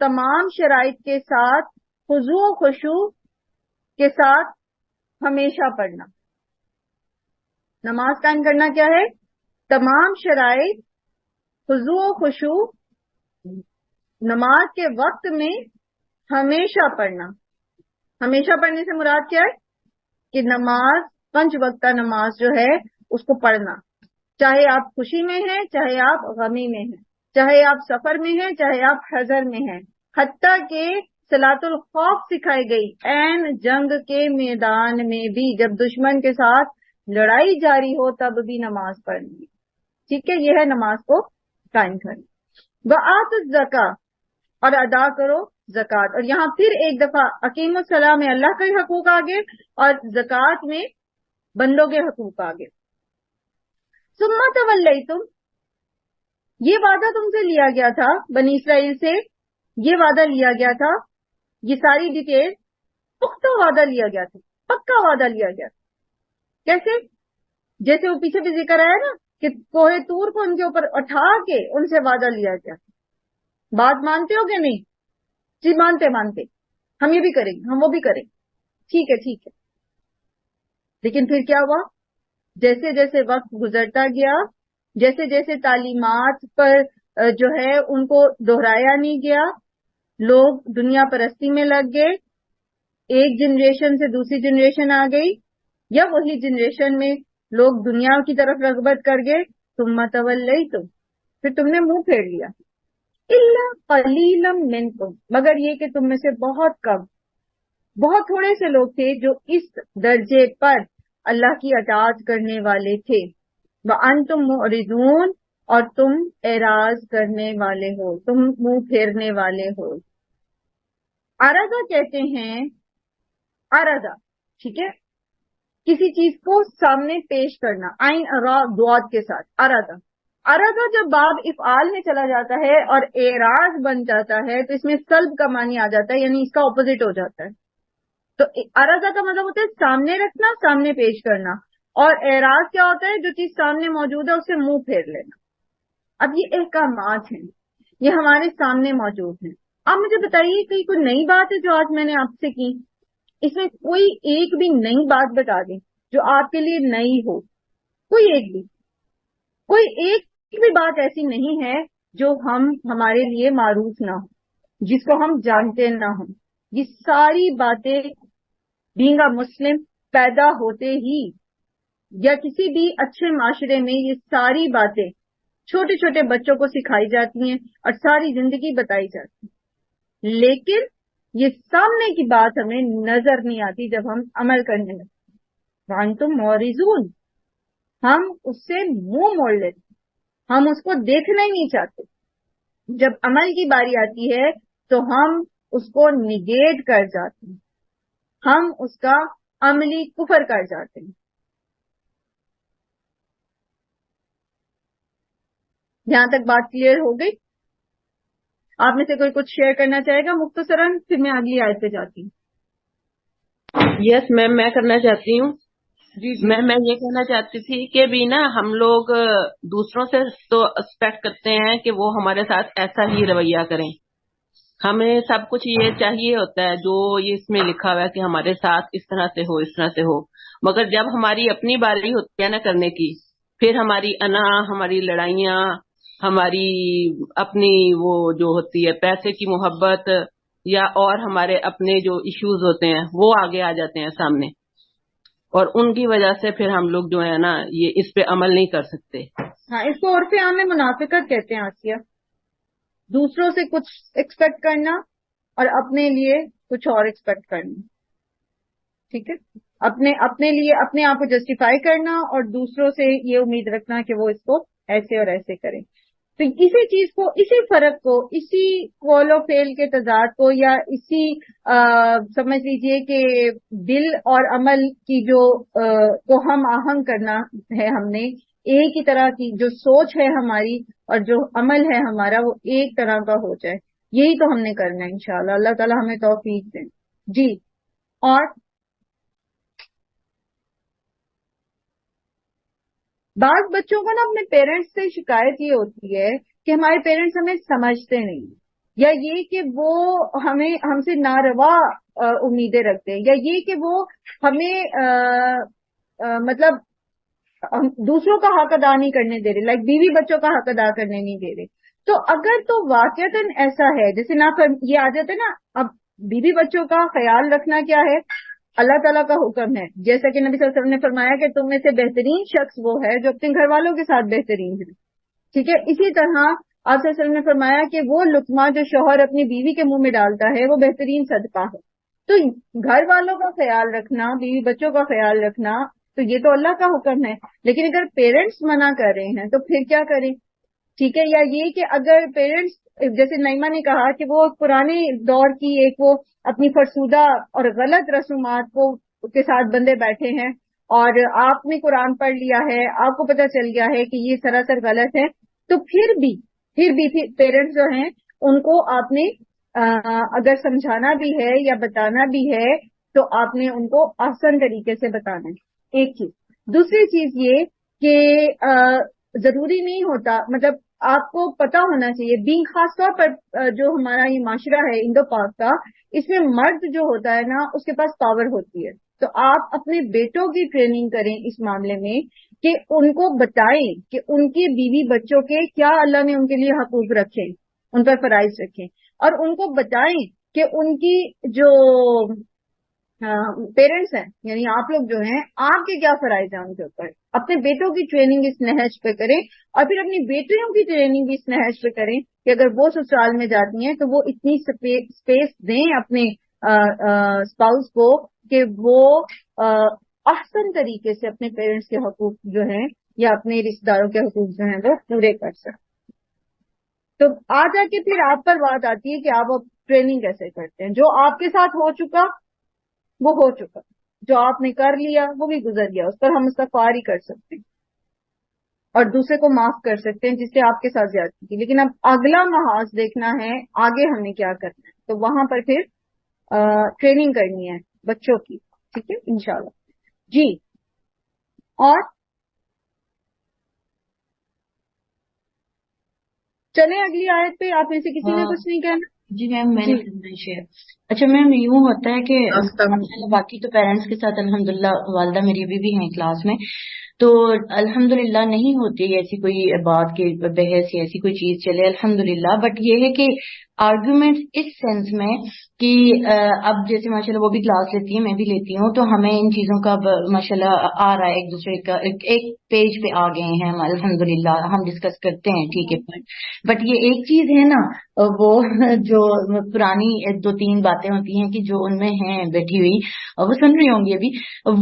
تمام شرائط کے ساتھ خضوع و خشوع کے ساتھ ہمیشہ پڑھنا. نماز قائم کرنا کیا ہے؟ تمام شرائط، خضوع و خشوع، نماز کے وقت میں ہمیشہ پڑھنا. ہمیشہ پڑھنے سے مراد کیا ہے؟ کہ نماز، 5 وقتہ نماز جو ہے اس کو پڑھنا، چاہے آپ خوشی میں ہیں، چاہے آپ غمی میں ہیں، چاہے آپ سفر میں ہیں، چاہے آپ حضر میں ہیں. حتیٰ کہ صلاۃ الخوف سکھائی گئی عین جنگ کے میدان میں بھی، جب دشمن کے ساتھ لڑائی جاری ہو تب بھی نماز پڑھنی. ٹھیک ہے، یہ ہے نماز کو قائم کرنا. وآتوا الزکاۃ، اور ادا کرو زکوٰۃ. اور یہاں پھر ایک دفعہ اقیم الصلاۃ میں اللہ کے حقوق آگے اور زکوٰۃ میں بندوں کے حقوق آگے. ثم تولیتم، یہ وعدہ تم سے لیا گیا تھا، بنی اسرائیل سے یہ وعدہ لیا گیا تھا، یہ ساری ڈیٹیل پختہ وعدہ لیا گیا تھا، پکا وعدہ لیا گیا تھا. کیسے؟ جیسے وہ پیچھے بھی ذکر آیا نا کہ کوہ طور کو ان کے اوپر اٹھا کے ان سے وعدہ لیا گیا. بات مانتے ہو کہ نہیں؟ جی مانتے، ہم یہ بھی کریں گے، ہم وہ بھی کریں گے. ٹھیک ہے. لیکن پھر کیا ہوا؟ جیسے جیسے وقت گزرتا گیا، جیسے جیسے تعلیمات پر جو ہے ان کو دہرایا نہیں گیا، لوگ دنیا پرستی میں لگ گئے. ایک جنریشن سے دوسری جنریشن آ گئی، یا وہی جنریشن میں لوگ دنیا کی طرف رغبت کر گئے. ثم تولیتم، پھر تم نے منہ پھیر لیا. الا قلیلا منکم، مگر یہ کہ تم میں سے بہت کم، بہت تھوڑے سے لوگ تھے جو اس درجے پر اللہ کی اطاعت کرنے والے تھے. وانتم معرضون، اور تم اعراض کرنے والے ہو، تم منہ پھیرنے والے ہو. عرضہ کہتے ہیں، عرضہ، ٹھیک ہے، کسی چیز کو سامنے پیش کرنا، عین را ضاد کے ساتھ. عرضہ جب باب افعال میں چلا جاتا ہے اور اعراض بن جاتا ہے تو اس میں سلب کا معنی آ جاتا ہے، یعنی اس کا اپوزٹ ہو جاتا ہے. تو عرضہ کا مطلب ہوتا ہے سامنے رکھنا، سامنے پیش کرنا. اور اعراض کیا ہوتا ہے؟ جو چیز سامنے موجود ہے اس سے منہ پھیر لینا. اب یہ احکامات ہیں، یہ ہمارے سامنے موجود ہیں. آپ مجھے بتائیے کہ کوئی نئی بات ہے جو آج میں نے آپ سے کی؟ اس میں کوئی ایک بھی نئی بات بتا دیں جو آپ کے لیے نئی ہو. کوئی ایک بھی بات ایسی نہیں ہے جو ہمارے لیے معروف نہ ہو، جس کو ہم جانتے نہ ہوں. یہ ساری باتیں بینگ اے مسلم پیدا ہوتے ہی یا کسی بھی اچھے معاشرے میں یہ ساری باتیں چھوٹے چھوٹے بچوں کو سکھائی جاتی ہیں اور ساری زندگی بتائی جاتی ہیں. لیکن یہ سامنے کی بات ہمیں نظر نہیں آتی جب ہم عمل کرنے لگتے. وانتم معرضون، ہم اس سے منہ موڑ لیتے، ہم اس کو دیکھنا ہی نہیں چاہتے. جب عمل کی باری آتی ہے تو ہم اس کو نگیٹ کر جاتے ہیں، ہم اس کا عملی کفر کر جاتے ہیں. یہاں تک بات کلیئر ہو گئی؟ آپ میں سے کوئی کچھ شیئر کرنا چاہے گا مختصراً؟ پھر میں اگلی آیت پہ جاتی ہوں. یس میم، میں کرنا چاہتی ہوں. جی میں یہ کہنا چاہتی تھی کہ بھی نا ہم لوگ دوسروں سے تو ایکسپیکٹ کرتے ہیں کہ وہ ہمارے ساتھ ایسا ہی رویہ کریں. ہمیں سب کچھ یہ چاہیے ہوتا ہے جو یہ اس میں لکھا ہوا ہے کہ ہمارے ساتھ اس طرح سے ہو، اس طرح سے ہو. مگر جب ہماری اپنی باری ہوتی ہے نا کرنے کی، پھر ہماری انا، ہماری لڑائیاں، ہماری اپنی وہ جو ہوتی ہے پیسے کی محبت، یا اور ہمارے اپنے جو ایشوز ہوتے ہیں وہ آگے آ جاتے ہیں سامنے، اور ان کی وجہ سے پھر ہم لوگ جو ہے نا یہ اس پہ عمل نہیں کر سکتے. ہاں، اس کو عرف عام میں منافقت کہتے ہیں. آسیہ، دوسروں سے کچھ ایکسپیکٹ کرنا اور اپنے لیے کچھ اور ایکسپیکٹ کرنا. ٹھیک ہے، اپنے لیے اپنے آپ کو جسٹیفائی کرنا اور دوسروں سے یہ امید رکھنا کہ وہ اس کو ایسے اور ایسے کریں. تو اسی چیز کو، اسی فرق کو، اسی قول و فعل کے تضاد کو، یا اسی سمجھ لیجئے کہ دل اور عمل کی جو کو ہم آہنگ کرنا ہے، ہم نے ایک ہی طرح کی جو سوچ ہے ہماری اور جو عمل ہے ہمارا وہ ایک طرح کا ہو جائے. یہی تو ہم نے کرنا ہے انشاءاللہ. اللہ تعالی ہمیں توفیق دیں. جی، اور بعض بچوں کو نا اپنے پیرنٹس سے شکایت یہ ہوتی ہے کہ ہمارے پیرنٹس ہمیں سمجھتے نہیں. یا یہ کہ وہ ہم سے ناروا امیدیں رکھتے ہیں، یا یہ کہ وہ ہمیں مطلب ہم دوسروں کا حق ادا نہیں کرنے دے رہے، لائک بیوی بچوں کا حق ادا کرنے نہیں دے رہے. تو اگر تو واقعتاً ایسا ہے، جیسے یہ آ جاتا ہے نا، اب بیوی بچوں کا خیال رکھنا کیا ہے؟ اللہ تعالیٰ کا حکم ہے. جیسا کہ نبی صلی اللہ علیہ وسلم نے فرمایا کہ تم میں سے بہترین شخص وہ ہے جو اپنے گھر والوں کے ساتھ بہترین ہے. ٹھیک ہے، اسی طرح آپ صلی اللہ علیہ وسلم نے فرمایا کہ وہ لقمہ جو شوہر اپنی بیوی کے منہ میں ڈالتا ہے وہ بہترین صدقہ ہے. تو گھر والوں کا خیال رکھنا، بیوی بچوں کا خیال رکھنا، تو یہ تو اللہ کا حکم ہے. لیکن اگر پیرنٹس منع کر رہے ہیں تو پھر کیا کریں؟ ٹھیک ہے، یا یہ کہ اگر پیرنٹس، جیسے نعیمہ نے کہا کہ وہ پرانے دور کی ایک وہ اپنی فرسودہ اور غلط رسومات کو کے ساتھ بندے بیٹھے ہیں، اور آپ نے قرآن پڑھ لیا ہے، آپ کو پتہ چل گیا ہے کہ یہ سراسر غلط ہے، تو پھر بھی پیرنٹس جو ہیں ان کو آپ نے اگر سمجھانا بھی ہے یا بتانا بھی ہے تو آپ نے ان کو آسان طریقے سے بتانا ہے. ایک چیز. دوسری چیز یہ کہ ضروری نہیں ہوتا، مطلب آپ کو پتا ہونا چاہیے، خاص طور پر جو ہمارا یہ معاشرہ ہے انڈو پاک کا، اس میں مرد جو ہوتا ہے نا اس کے پاس پاور ہوتی ہے. تو آپ اپنے بیٹوں کی ٹریننگ کریں اس معاملے میں کہ ان کو بتائیں کہ ان کے بیوی بچوں کے کیا اللہ نے ان کے لیے حقوق رکھے، ان پر فرائض رکھے، اور ان کو بتائیں کہ ان کی جو پیرنٹس ہیں، یعنی آپ لوگ جو ہیں، آپ کے کیا فرائض ہیں ان کے اوپر. اپنے بیٹوں کی ٹریننگ اس نہج پہ کریں، اور پھر اپنی بیٹیوں کی ٹریننگ بھی اس نہج پہ کریں کہ اگر وہ سسرال میں جاتی ہیں تو وہ اتنی اسپیس دیں اپنے اسپاؤس کو کہ وہ احسن طریقے سے اپنے پیرنٹس کے حقوق جو ہیں یا اپنے رشتے داروں کے حقوق جو ہیں وہ پورے کر سکیں. تو آ جا کے پھر آپ پر بات آتی ہے کہ آپ ٹریننگ کیسے کرتے ہیں. جو آپ کے ساتھ ہو چکا وہ ہو چکا، جو آپ نے کر لیا وہ بھی گزر گیا، اس پر ہم استغفار ہی کر سکتے ہیں اور دوسرے کو معاف کر سکتے ہیں جس سے آپ کے ساتھ زیادتی کی. لیکن اب اگلا محاذ دیکھنا ہے، آگے ہمیں کیا کرنا ہے، تو وہاں پر پھر ٹریننگ کرنی ہے بچوں کی. ٹھیک ہے انشاءاللہ. جی، اور چلیں اگلی آیت پہ. آپ میں سے کسی نے کچھ نہیں کہنا؟ جی میم، میں نے شیئر. اچھا میم، یوں ہوتا ہے کہ باقی تو پیرنٹس کے ساتھ الحمدللہ والدہ میری ابھی بھی ہیں کلاس میں، تو الحمدللہ نہیں ہوتی ایسی کوئی بات کی بحث یا ایسی کوئی چیز چلے الحمدللہ. بٹ یہ ہے کہ آرگومنٹ اس سینس میں کہ اب جیسے ماشاءاللہ وہ بھی کلاس لیتی ہیں، میں بھی لیتی ہوں، تو ہمیں ان چیزوں کا ماشاءاللہ آ رہا ہے، ایک دوسرے کا ایک پیج پہ آ گئے ہیں ہم الحمدللہ، ہم ڈسکس کرتے ہیں. ٹھیک ہے، بٹ یہ ایک چیز ہے نا، وہ جو پرانی 2-3 باتیں ہوتی ہیں کہ جو ان میں ہیں بیٹھی ہوئی، وہ سن رہی ہوں گی ابھی،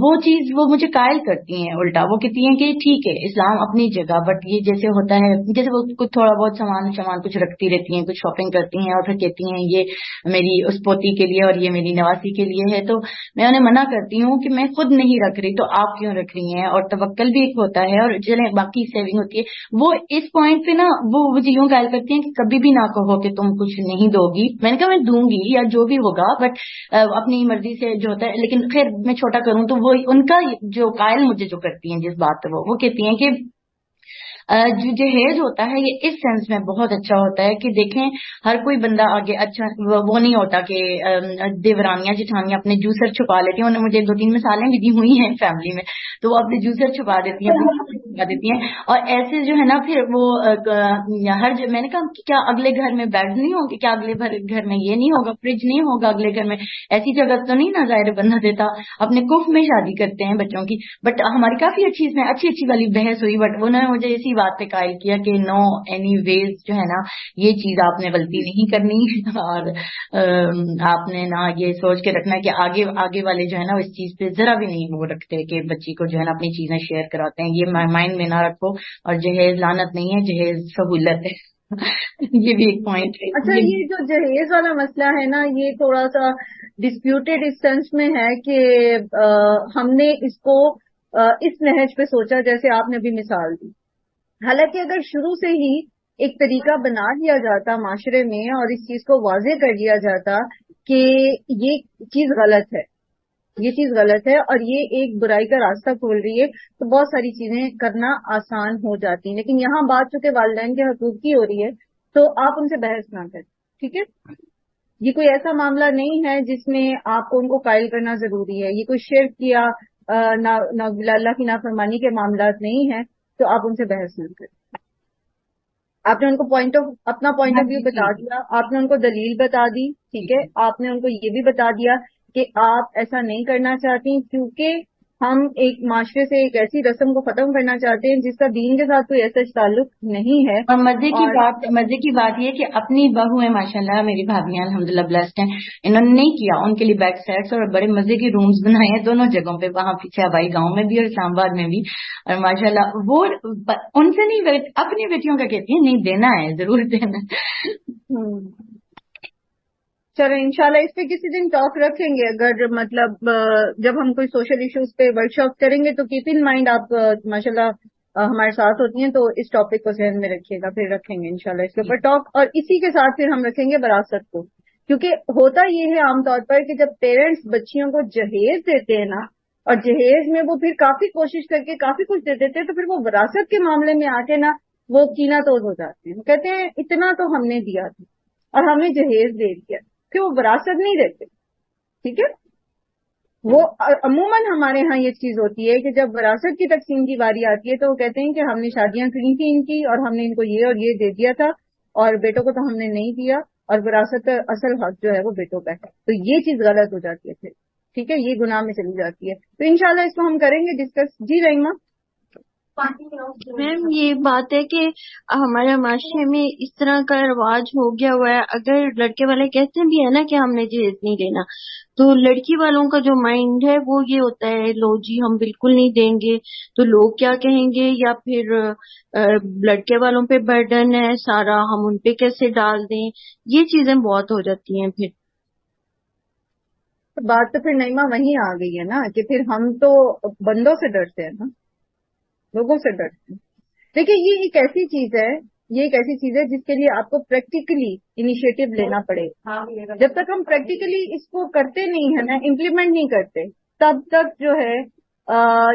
وہ چیز وہ مجھے قائل کرتی ہیں الٹا. وہ کہتی ہیں کہ ٹھیک ہے اسلام اپنی جگہ، بٹ یہ جیسے ہوتا ہے، جیسے وہ کچھ تھوڑا بہت سامان کچھ رکھتی رہتی ہیں، کچھ شاپنگ کرتی ہیں اور پھر کہتی ہیں یہ میری اس پوتی کے لیے اور یہ میری نواسی کے لیے ہے. تو میں انہیں منع کرتی ہوں کہ میں خود نہیں رکھ رہی تو آپ کیوں رکھ رہی ہیں. اور توکل بھی ایک ہوتا ہے، اور چلیں باقی سیونگ ہوتی ہے. وہ اس پوائنٹ پہ نا وہ مجھے یوں قائل کرتی ہیں کہ کبھی بھی نہ کہو کہ تم کچھ نہیں دو گی. میں نے کہا میں دوں گی یا جو بھی ہوگا، بٹ اپنی مرضی سے جو ہوتا ہے. لیکن خیر میں چھوٹا کروں تو وہ ان کا جو قائل مجھے جو کرتی ہیں جس بات پہ وہ کہتی ہیں کہ جو جہیز ہوتا ہے یہ اس سینس میں بہت اچھا ہوتا ہے کہ دیکھیں ہر کوئی بندہ آگے اچھا وہ نہیں ہوتا کہ دیورانیاں جٹھانیاں اپنے جوسر چھپا لیتی ہیں. انہیں مجھے 2-3 مثالیں بھی دی ہوئی ہیں فیملی میں، تو وہ اپنے جوسر چھپا دیتی ہیں، چھپا دیتی ہیں. اور ایسے جو ہے نا پھر وہ میں نے کہا کہ کیا اگلے گھر میں بیڈ نہیں ہوگی، کیا اگلے گھر میں یہ نہیں ہوگا، فریج نہیں ہوگا اگلے گھر میں، ایسی جگہ تو نہیں نا ظاہر بندہ دیتا. اپنے کف میں شادی کرتے ہیں بچوں کی. بٹ ہماری کافی اچھی اس میں اچھی والی بحث ہوئی، بٹ انہوں نے مجھے اسی بات پہ قائل کیا کہ نو اینی ویز جو ہے نا یہ چیز آپ نے غلطی نہیں کرنی، اور آپ نے نا یہ سوچ کے رکھنا کہ آگے والے جو ہے نا اس چیز پہ ذرا بھی نہیں وہ رکھتے کہ بچی کو جو ہے نا اپنی چیزیں شیئر کراتے ہیں. یہ مائنڈ میں نہ رکھو. اور جہیز لعنت نہیں ہے، جہیز سہولت ہے. یہ بھی ایک پوائنٹ ہے. اچھا، یہ جو جہیز والا مسئلہ ہے نا یہ تھوڑا سا ڈسپیوٹیڈ اس سینس میں ہے کہ ہم نے اس کو اس نہج پہ سوچا جیسے آپ نے بھی مثال دی. حالانکہ اگر شروع سے ہی ایک طریقہ بنا دیا جاتا معاشرے میں اور اس چیز کو واضح کر دیا جاتا کہ یہ چیز غلط ہے، یہ چیز غلط ہے اور یہ ایک برائی کا راستہ کھول رہی ہے، تو بہت ساری چیزیں کرنا آسان ہو جاتی ہیں. لیکن یہاں بات چونکہ والدین کے حقوق کی ہو رہی ہے تو آپ ان سے بحث نہ کریں. ٹھیک ہے. یہ کوئی ایسا معاملہ نہیں ہے جس میں آپ کو ان کو قائل کرنا ضروری ہے. یہ کوئی شرک یا اللہ کی نافرمانی کے معاملات نہیں ہیں تو آپ ان سے بحث نہ کریں. آپ نے ان کو اپنا پوائنٹ آف ویو بتا دیا, آپ نے ان کو دلیل بتا دی, ٹھیک ہے. آپ نے ان کو یہ بھی بتا دیا کہ آپ ایسا نہیں کرنا چاہتی کیونکہ ہم ایک معاشرے سے ایک ایسی رسم کو ختم کرنا چاہتے ہیں جس کا دین کے ساتھ کوئی ایسا تعلق نہیں ہے. اور مزے کی بات یہ کہ اپنی بہو ہے ماشاءاللہ, میری بھابیاں الحمدللہ بلیسڈ ہیں, انہوں نے نہیں کیا. ان کے لیے بیک سیٹس اور بڑے مزے کے رومز بنائے ہیں دونوں جگہوں پہ, وہاں پیچھے آبائی گاؤں میں بھی اور اسلام آباد میں بھی. اور ماشاءاللہ وہ ان سے نہیں, اپنی بیٹیوں کا کہتی ہیں نہیں دینا ہے, ضرور دینا ہے. چلو انشاءاللہ اس پہ کسی دن ٹاک رکھیں گے. اگر مطلب جب ہم کوئی سوشل ایشوز پہ ورک شاپ کریں گے تو کیپ ان مائنڈ, آپ ماشاءاللہ ہمارے ساتھ ہوتی ہیں تو اس ٹاپک کو ذہن میں رکھیے گا. پھر رکھیں گے انشاءاللہ اس کے اوپر ٹاک. اور اسی کے ساتھ پھر ہم رکھیں گے وراثت کو, کیونکہ ہوتا یہ ہے عام طور پر کہ جب پیرنٹس بچیوں کو جہیز دیتے ہیں نا, اور جہیز میں وہ پھر کافی کوشش کر کے کافی کچھ دے دیتے ہیں, تو پھر وہ وراثت کے معاملے میں آ کے نا وہ کینہ توز ہو جاتے ہیں. کہتے ہیں اتنا تو ہم نے دیا تھا اور ہمیں جہیز دے دیا, کہ وہ وراثت نہیں دیتے. ٹھیک ہے, وہ عموماً ہمارے ہاں یہ چیز ہوتی ہے کہ جب وراثت کی تقسیم کی باری آتی ہے تو وہ کہتے ہیں کہ ہم نے شادیاں کی تھیں ان کی اور ہم نے ان کو یہ اور یہ دے دیا تھا اور بیٹوں کو تو ہم نے نہیں دیا, اور وراثت کا اصل حق جو ہے وہ بیٹوں کا ہے. تو یہ چیز غلط ہو جاتی ہے پھر, ٹھیک ہے, یہ گناہ میں چلی جاتی ہے. تو انشاءاللہ اس کو ہم کریں گے ڈسکس. جی رحیمہ. میم یہ بات ہے کہ ہمارے معاشرے میں اس طرح کا رواج ہو گیا ہوا ہے. اگر لڑکے والے کہتے بھی ہیں نا کہ ہم نے جہیز نہیں دینا, تو لڑکی والوں کا جو مائنڈ ہے وہ یہ ہوتا ہے لو جی ہم بالکل نہیں دیں گے تو لوگ کیا کہیں گے, یا پھر لڑکے والوں پہ برڈن ہے سارا, ہم ان پہ کیسے ڈال دیں. یہ چیزیں بہت ہو جاتی ہیں. پھر بات تو پھر نعیمہ وہیں آ گئی ہے نا کہ پھر ہم تو بندوں سے ڈرتے ہیں نا, لوگوں سے ڈرتے ہیں. دیکھیے یہ ایک ایسی چیز ہے, یہ ایک ایسی چیز ہے جس کے لیے آپ کو پریکٹیکلی انیشیٹو لینا پڑے. جب تک ہم پریکٹیکلی اس کو کرتے نہیں ہیں نا, امپلیمنٹ نہیں کرتے, تب تک جو ہے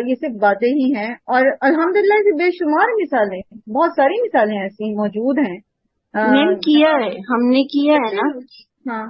یہ صرف باتیں ہی ہیں. اور الحمدللہ سے بے شمار مثالیں, بہت ساری مثالیں ایسی موجود ہیں. میم کیا ہے, ہم نے کیا ہے نا. ہاں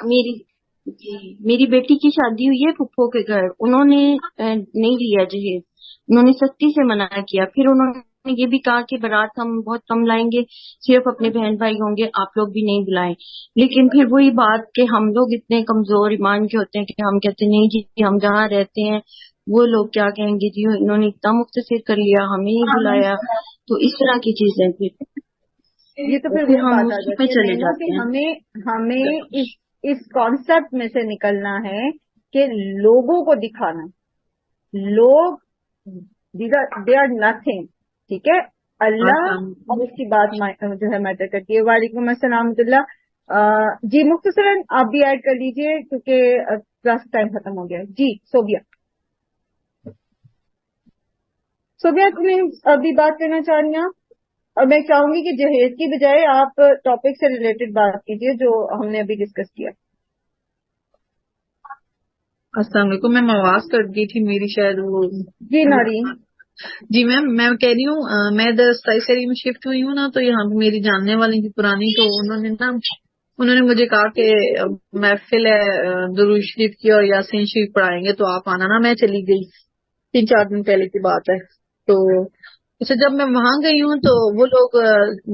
میری بیٹی کی شادی ہوئی ہے پھپھو کے گھر, انہوں نے نہیں لیا جہیز, انہوں نے سختی سے منع کیا. پھر انہوں نے یہ بھی کہا کہ بارات ہم بہت کم لائیں گے, صرف اپنے بہن بھائی ہوں گے, آپ لوگ بھی نہیں بلائیں. لیکن پھر وہی بات کہ ہم لوگ اتنے کمزور ایمان کے ہوتے ہیں کہ ہم کہتے نہیں جی ہم جہاں رہتے ہیں وہ لوگ کیا کہیں گے, جی انہوں نے اتنا مختصر کر لیا, ہمیں نہیں بلایا. تو اس طرح کی چیزیں پھر یہ تو پھر ہم بات آ اسی پہ جاتی چلے ہے جاتے ہیں. ہمیں اس کانسیپٹ میں سے نکلنا ہے کہ لوگوں کو دکھانا, لوگ دے آر نتھنگ, ٹھیک ہے, اللہ اور اس کی بات جو ہے میٹر کرتی ہے. وعلیکم السلام ورحمۃ اللہ. جی مختصراً آپ بھی ایڈ کر لیجئے کیونکہ کلاس ٹائم ختم ہو گیا. جی صوبیہ تمہیں ابھی بات کرنا چاہ رہی ہیں, اور میں چاہوں گی کہ جہیز کی بجائے آپ ٹاپک سے ریلیٹڈ بات کیجیے جو ہم نے ابھی ڈسکس کیا. السلام علیکم. میں آواز کر دی تھی میری شاید وہ. جی نارین. جی میم میں کہہ رہی ہوں میں سری میں شفٹ ہوئی ہوں نا, تو یہاں پہ میری جاننے والی تھی پرانی, تو انہوں نے مجھے کہا کہ محفل ہے درود شریف کی اور یاسین شریف پڑھائیں گے تو آپ آنا نا. میں چلی گئی 3-4 دن پہلے کی بات ہے. تو اسے جب میں وہاں گئی ہوں تو وہ لوگ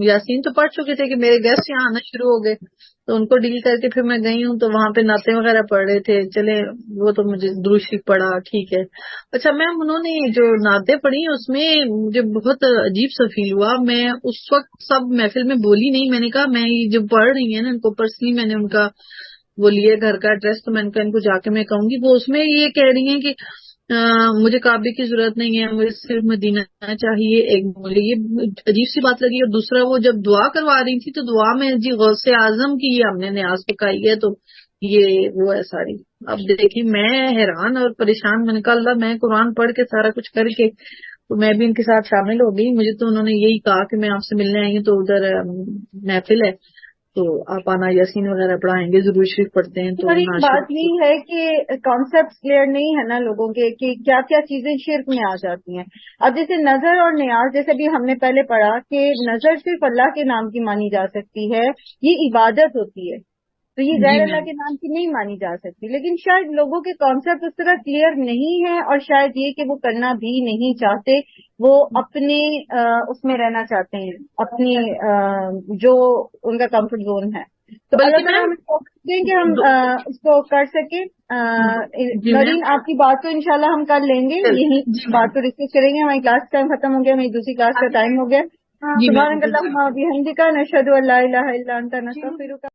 یاسین تو پڑھ چکے تھے کہ میرے گیسٹ یہاں آنا شروع ہو گئے, تو ان کو ڈیل کر کے پھر میں گئی ہوں تو وہاں پہ نعتیں وغیرہ پڑھ رہے تھے. چلے وہ تو مجھے درود شریف پڑھا, ٹھیک ہے. اچھا میم انہوں نے جو نعتیں پڑھی اس میں مجھے بہت عجیب سا فیل ہوا. میں اس وقت سب محفل میں بولی نہیں, میں نے کہا میں یہ جو پڑھ رہی ہیں نا ان کو پرسنلی میں نے ان کا وہ لیے گھر کا ایڈریس, تو میں نے کہا ان کو جا کے میں کہوں گی. وہ اس میں یہ کہہ رہی ہیں کہ مجھے کعبے کی ضرورت نہیں ہے, مجھے صرف مدینہ چاہیے. ایک مجھے یہ عجیب سی بات لگی. اور دوسرا وہ جب دعا کروا رہی تھی تو دعا میں جی غوث اعظم کی ہم نے نیاز پکائی ہے, تو یہ وہ ہے ساری. اب دیکھیے میں حیران اور پریشان, میں نے کہا اللہ میں قرآن پڑھ کے سارا کچھ کر کے تو میں بھی ان کے ساتھ شامل ہو گئی. مجھے تو انہوں نے یہی کہا کہ میں آپ سے ملنے آئی ہوں تو ادھر محفل ہے, تو آپ آنا یاسین وغیرہ پڑھائیں گے، ضرور شریف پڑھتے ہیں تو اور ایک بات یہ ہے کہ کانسیپٹ کلیئر نہیں ہے نا لوگوں کے کہ کیا کیا چیزیں شرک میں آ جاتی ہیں. اب جیسے نظر اور نیاز، جیسے بھی ہم نے پہلے پڑھا کہ نظر صرف اللہ کے نام کی مانی جا سکتی ہے، یہ عبادت ہوتی ہے، تو یہ غیر اللہ کے نام کی نہیں مانی جا سکتی. لیکن شاید لوگوں کے کانسیپٹ اس طرح کلیئر نہیں ہے، اور شاید یہ کہ وہ کرنا بھی نہیں چاہتے، وہ اپنے اس میں رہنا چاہتے ہیں، اپنی جو ان کا کمفرٹ زون ہے. تو اللہ تعالیٰ ہمیں کوشش دیں کہ ہم اس کو کر سکیں. نرین آپ کی بات تو انشاءاللہ ہم کر لیں گے، یہی بات کو ڈسکس کریں گے. ہماری کلاس ٹائم ختم ہو گیا، ہماری دوسری کلاس کا ٹائم ہو گیا. سبحانک اللہم و بحمدک، نشہد ان لا الہ الا انت، نستغفرک.